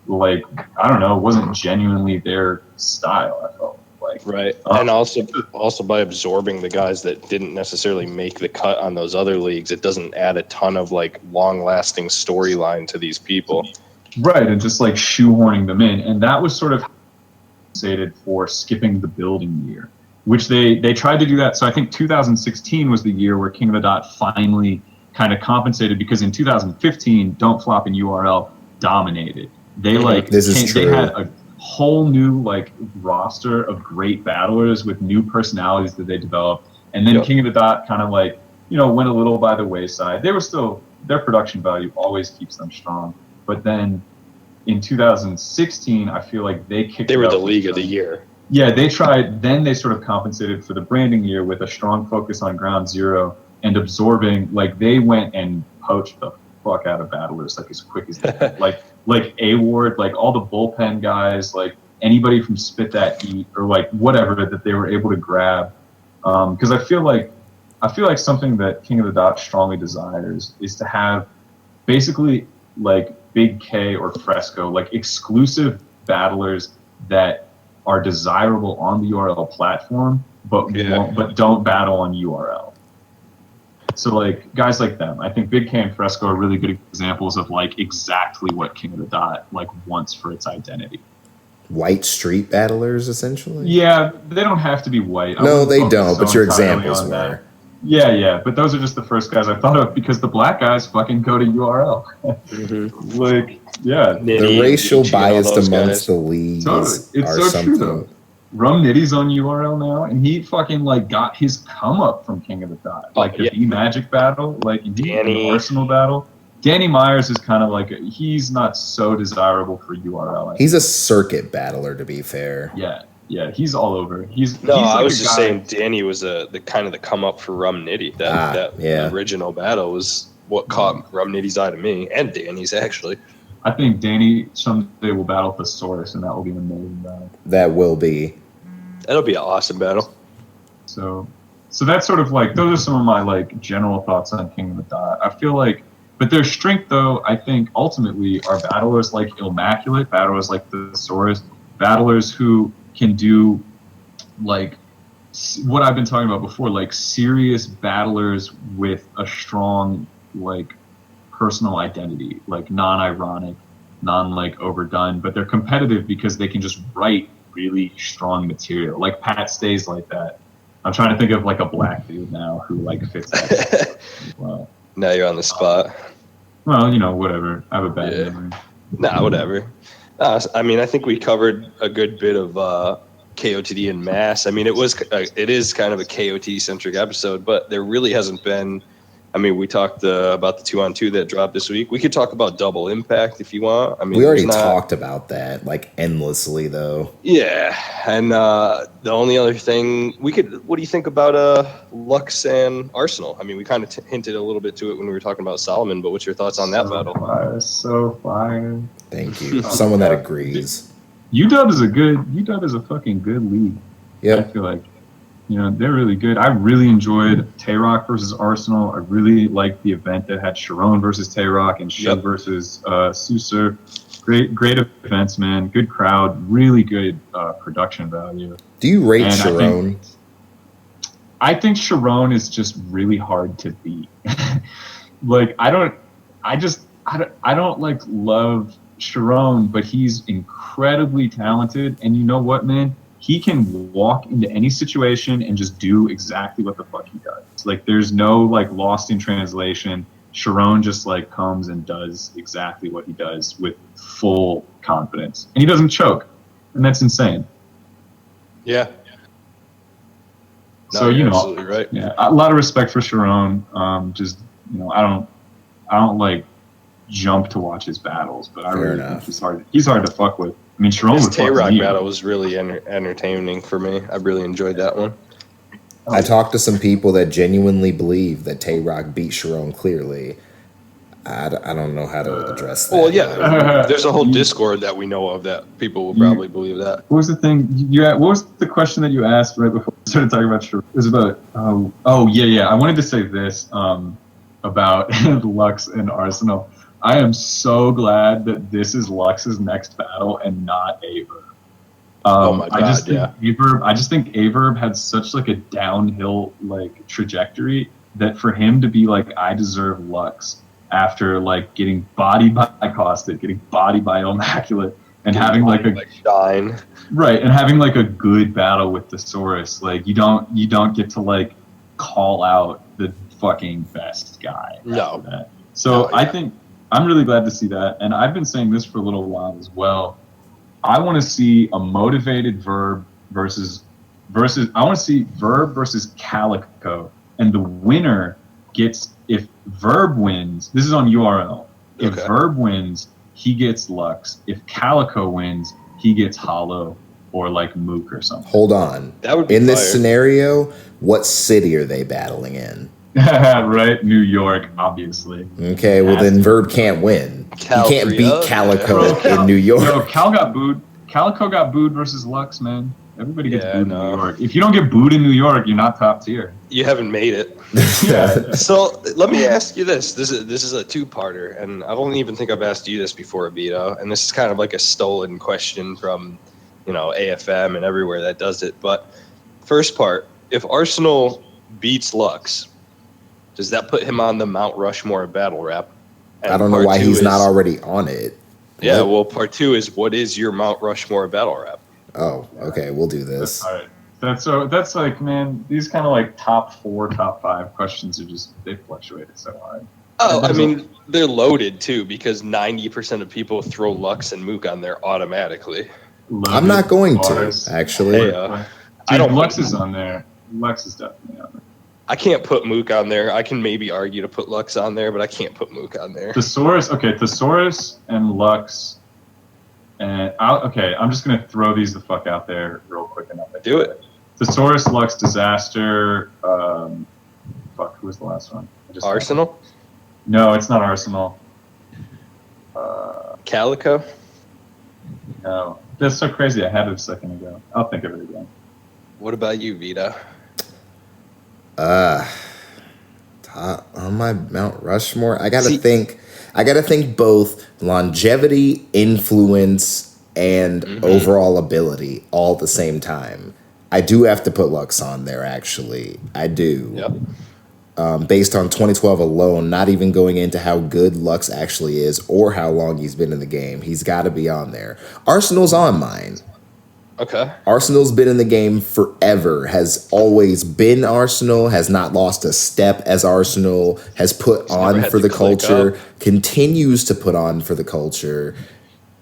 wasn't genuinely their style, I felt right. And also by absorbing the guys that didn't necessarily make the cut on those other leagues, it doesn't add a ton of long lasting storyline to these people. Right, and just shoehorning them in. And that was sort of compensated for skipping the building year, which they tried to do that. So I think 2016 was the year where King of the Dot finally kind of compensated, because in 2015, Don't Flop and URL dominated. They this is true. whole new like roster of great battlers with new personalities that they developed. And then King of the Dot kind of like, went a little by the wayside. They were still, their production value always keeps them strong. But then in 2016, I feel like they were the league of the year. Yeah, they tried. Then they sort of compensated for the branding year with a strong focus on Ground Zero and absorbing. Like they went and poached the fuck out of battlers like as quick as they could. like A-Ward, like all the bullpen guys, like anybody from Spit That Heat or like whatever that they were able to grab. Because I feel like something that King of the Dot strongly desires is to have basically like Big K or Fresco, like exclusive battlers that are desirable on the URL platform, but don't battle on URL. So like guys like them, I think Big K and Fresco are really good examples of like exactly what King of the Dot like wants for its identity. White street battlers, essentially. Yeah, they don't have to be white. No, they don't. But your examples were. Yeah, but those are just the first guys I thought of because the black guys fucking go to URL. Mm-hmm. Like, yeah, the racial bias amongst the league totally. It's so something. True though. Rum Nitty's on URL now, and he fucking like got his come up from King of the Dot, like the B Magic battle, like the Arsenal battle. Danny Myers is kind of like he's not so desirable for URL. He's a circuit battler, to be fair. Yeah, he's all over. I was just saying Danny was the kind of the come up for Rum Nitty. That original battle was what caught Rum Nitty's eye to me, and Danny's actually. I think Danny someday will battle Thesaurus, and that will be an amazing battle. That will be. That'll be an awesome battle. So that's sort of like those are some of my like general thoughts on King of the Dot. I feel like, but their strength though, I think ultimately are battlers like Immaculate, battlers like Thesaurus, battlers who can do like what I've been talking about before, like serious battlers with a strong like personal identity, like non-ironic, non-like overdone, but they're competitive because they can just write really strong material. Like Pat Stays like that. I'm trying to think of like a black dude now who like fits that. Well, now you're on the spot. Well, whatever. I have a bad memory. Nah, whatever. I mean, I think we covered a good bit of KOTD in mass. I mean, it is kind of a KOT centric episode, but there really hasn't been. I mean, we talked about the 2-on-2 that dropped this week. We could talk about Double Impact if you want. I mean, we already talked about that like endlessly, though. Yeah, and the only other thing what do you think about Lux and Arsenal? I mean, we kind of hinted a little bit to it when we were talking about Solomon, but what's your thoughts on that battle? So fire. Thank you. Someone that agrees. UW is a fucking good league. Yeah, I feel like. They're really good. I really enjoyed Tay-Rock versus Arsenal. I really liked the event that had Sharon versus Tay-Rock and Shug versus Susur. Great events, man. Good crowd. Really good production value. Do you rate Sharon? I think Sharon is just really hard to beat. Like I don't like love Sharon, but he's incredibly talented. And you know what, man? He can walk into any situation and just do exactly what the fuck he does. Like there's no like lost in translation. Sharon just like comes and does exactly what he does with full confidence. And he doesn't choke. And that's insane. Yeah. So you're absolutely right. Yeah, a lot of respect for Sharon. Just I don't like jump to watch his battles, but I really think he's hard to fuck with. I mean, Sharon His Tay-Rock battle was really entertaining for me. I really enjoyed that one. I talked to some people that genuinely believe that Tay-Rock beat Sharon clearly. I don't know how to address that. Well, yeah, there's a whole Discord that we know of that people will probably believe that. What was the thing? What was the question that you asked right before we started talking about Sharon? It was about, I wanted to say this about Lux and Arsenal. I am so glad that this is Lux's next battle and not Averb. Oh my god! I just think Averb had such like a downhill like trajectory that for him to be like, I deserve Lux after like getting bodied by Caustic, getting bodied by Immaculate, and having like Shine. Right, and having like a good battle with Thesaurus. Like you don't get to like call out the fucking best guy. No. That. So I think. I'm really glad to see that, and I've been saying this for a little while as well. I want to see a motivated Verb versus. I want to see Verb versus Calico, and the winner gets, if Verb wins. This is on URL. If Verb wins, he gets Lux. If Calico wins, he gets Hollow or like Mook or something. Hold on. That would be in fire. This scenario, what city are they battling in? Right, New York, obviously. Okay, well then Verb can't win. He can't beat Calico in New York. Yo, Calico got booed versus Lux, man. Everybody gets booed in New no. York. If you don't get booed in New York, you're not top tier. You haven't made it. Yeah. So let me ask you this. This is a two-parter, and I don't even think I've asked you this before, Vito. And this is kind of like a stolen question from, AFM and everywhere that does it. But first part, if Arsenal beats Lux, does that put him on the Mount Rushmore battle rap? And I don't know why he's not already on it. Yeah, well, part two is, what is your Mount Rushmore battle rap? Oh, okay, we'll do this. All right. That's like, man, these kind of like top 4, top 5 questions are just, they fluctuated so hard. Oh, I mean, they're loaded too, because 90% of people throw Lux and Mook on there automatically. I'm not going to, actually. Hey, Dude, I don't Lux is on there. Lux is definitely on there. I can't put Mook on there. I can maybe argue to put Lux on there, but I can't put Mook on there. Thesaurus and Lux. And I'm just going to throw these the fuck out there real quick enough. Do it. Thesaurus, Lux, Disaster. Who was the last one? Arsenal? No, it's not Arsenal. Calico? No. That's so crazy. I had it a second ago. I'll think of it again. What about you, Vito? On my Mount Rushmore, I gotta think both longevity, influence, and overall ability all at the same time. I do have to put Lux on there, actually. I do. Yep. Based on 2012 alone, not even going into how good Lux actually is or how long he's been in the game, he's got to be on there. Arsenal's on mine. Okay. Arsenal's been in the game forever, has always been Arsenal, has not lost a step as Arsenal, has put on for the culture, continues to put on for the culture.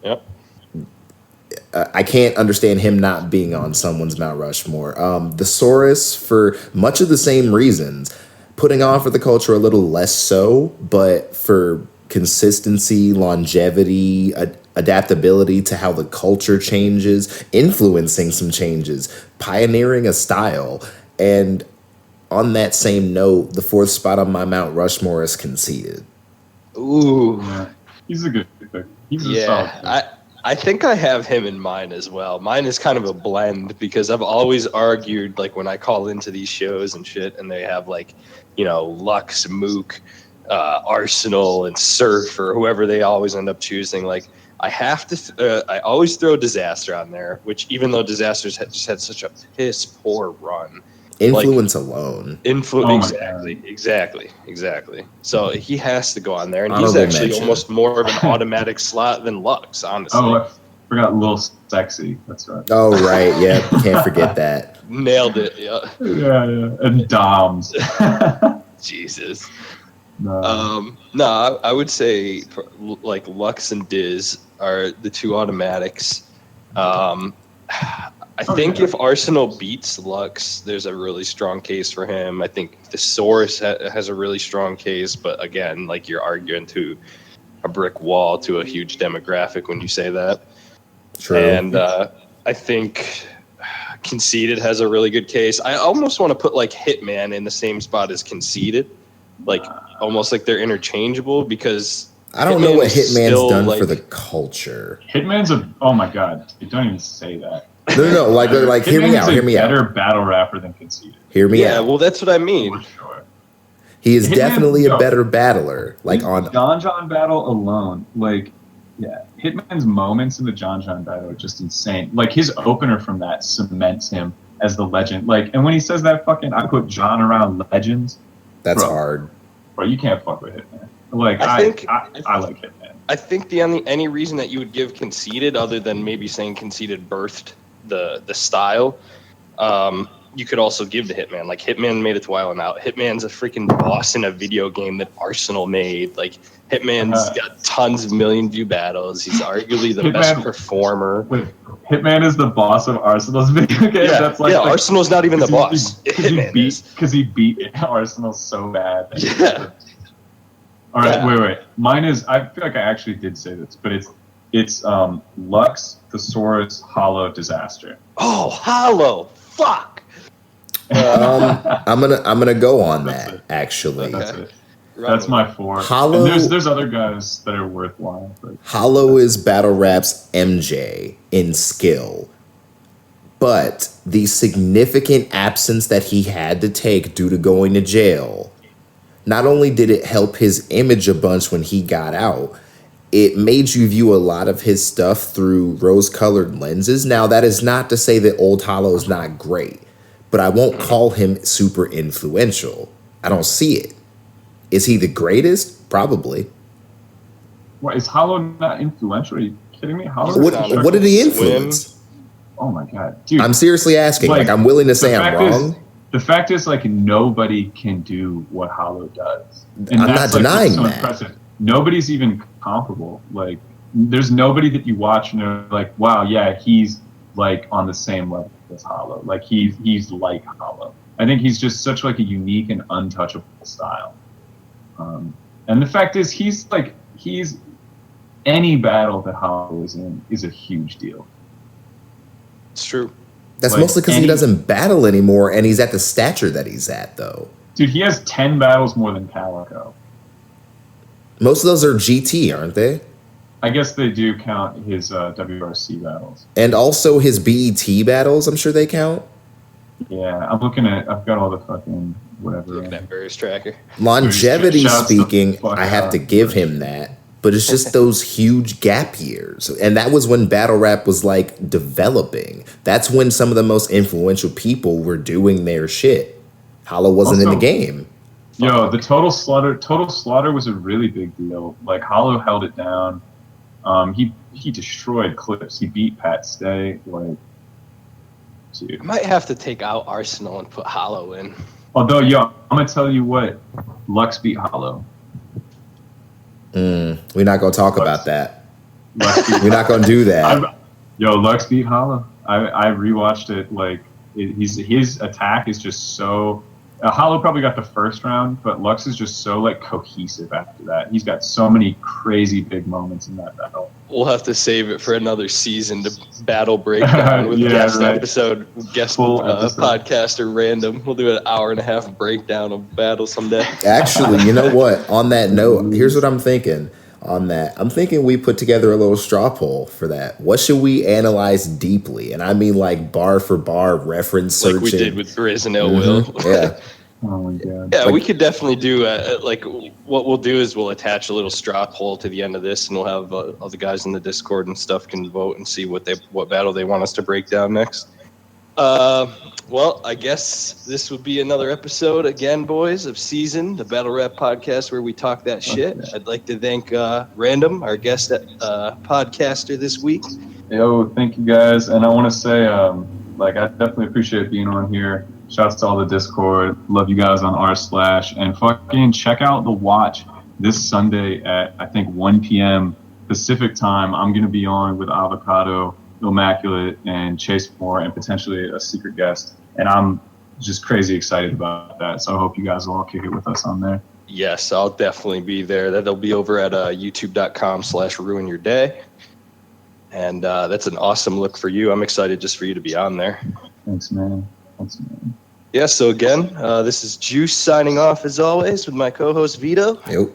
Yep. I can't understand him not being on someone's Mount Rushmore. Thesaurus, for much of the same reasons, putting on for the culture a little less so, but for consistency, longevity, adaptability to how the culture changes, influencing some changes, pioneering a style. And on that same note, the 4th spot on my Mount Rushmore is Conceited. Ooh. Yeah. He's a good pick. He's a solid pick. I think I have him in mine as well. Mine is kind of a blend because I've always argued, like when I call into these shows and shit, and they have like, Lux, Mook, Arsenal, and Surf, or whoever they always end up choosing. Like, I have to. I always throw Disaster on there, which even though Disaster's just had such a piss poor run. Influence alone. Exactly. So he has to go on there, and Honorable he's actually mention. Almost more of an automatic slot than Lux, honestly. Oh, I forgot Lil Sexy. That's right. Oh, right. Yeah, can't forget that. Nailed it. Yeah. Yeah. And Doms. Jesus. No. No, I would say like Lux and Diz are the two automatics. I think if Arsenal beats Lux, there's a really strong case for him. I think Thesaurus has a really strong case, but again, like you're arguing to a brick wall to a huge demographic when you say that. True. And I think Conceited has a really good case. I almost want to put like Hitman in the same spot as Conceited, like almost like they're interchangeable because I don't know what Hitman's done for the culture. Hitman's oh my God, you don't even say that. No, like hear me out. Better battle rapper than Conceited. Hear me out. Yeah, well, that's what I mean. For sure. He is definitely a better battler. Like on John battle alone, Hitman's moments in the John battle are just insane. Like his opener from that cements him as the legend. Like, and when he says that fucking, I put John around legends. That's hard. Bro, you can't fuck with Hitman. Like I like Hitman. I think the any reason that you would give Conceited, other than maybe saying Conceited birthed the style, you could also give to Hitman. Like Hitman made it to Wild 'N Out. Hitman's a freaking boss in a video game that Arsenal made. Like Hitman's got tons of million view battles. He's arguably the best performer. Wait, Hitman is the boss of Arsenal's video game. Yeah, That's like Arsenal's not even the boss. Hitman is because he beat Arsenal so bad. Yeah. All right, wait. Mine is. I feel like I actually did say this, but it's Lux, Thesaurus, Hollow, Disaster. Oh, Hollow! Fuck. I'm gonna go on that actually. That's it. That's my 4. Hollow. And there's other guys that are worthwhile. But. Hollow is Battle Rap's MJ in skill, but the significant absence that he had to take due to going to jail, not only did it help his image a bunch when he got out, it made you view a lot of his stuff through rose-colored lenses. Now, that is not to say that Old Hollow is not great, but I won't call him super influential. I don't see it. Is he the greatest? Probably. What, is Hollow not influential? Are you kidding me? Hollow What did he influence? Oh my god, dude! I'm seriously asking. Like I'm willing to say I'm wrong. The fact is, like, nobody can do what Hollow does. And I'm not denying that. Impressive. Nobody's even comparable. Like, there's nobody that you watch and they're like, wow, yeah, he's like on the same level as Hollow. Like he's like Hollow. I think he's just such like a unique and untouchable style. And the fact is, he's any battle that Hollow is in is a huge deal. It's true. That's mostly because he doesn't battle anymore, and he's at the stature that he's at, though. Dude, he has 10 battles more than Calico. Most of those are GT, aren't they? I guess they do count his WRC battles. And also his BET battles, I'm sure they count. Yeah, I've got all the fucking whatever. Look at that Burst tracker. Longevity speaking, I have to give him that. But it's just those huge gap years. And that was when battle rap was like developing. That's when some of the most influential people were doing their shit. Hollow wasn't in the game. Yo, the Total Slaughter was a really big deal. Like Hollow held it down. He destroyed Clips. He beat Pat Stay. Like, dude. I might have to take out Arsenal and put Hollow in. Although, yo, I'm gonna tell you what, Lux beat Hollow. We're not gonna talk about that. We're not gonna do that. Lux beat Hollow. I rewatched it. Like his attack is just so. Hollow probably got the first round, but Lux is just so like cohesive after that. He's got so many crazy big moments in that battle. We'll have to save it for another season to battle breakdown with guest episode, guest podcaster random. We'll do an hour and a half breakdown of battle someday. Actually, you know what? On that note, here's what I'm thinking. On that, I'm thinking we put together a little straw poll for that. What should we analyze deeply? And I mean like bar for bar reference searching. Like we did with Grizz and Ill Will. Yeah. Oh my god. Yeah, we could definitely do like what we'll do is we'll attach a little straw poll to the end of this, and we'll have all the guys in the Discord and stuff can vote and see what battle they want us to break down next. Well, I guess this would be another episode again, boys, of Season, the Battle Rap podcast where we talk that shit. Okay. I'd like to thank Random, our guest podcaster this week. Yo, thank you guys, and I want to say, I definitely appreciate being on here. Shouts to all the Discord. Love you guys on r/, and fucking check out the watch this Sunday at I think 1 p.m. Pacific time. I'm gonna be on with Avocado, Immaculate, and Chase Moore, and potentially a secret guest. And I'm just crazy excited about that. So I hope you guys will all kick it with us on there. Yes, I'll definitely be there. That'll be over at youtube.com/ruinyourday. And that's an awesome look for you. I'm excited just for you to be on there. Thanks, man. Yeah, so again, this is Juice signing off as always with my co-host Vito. Yep.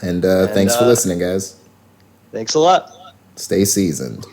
And thanks for listening, guys. Thanks a lot. Stay seasoned.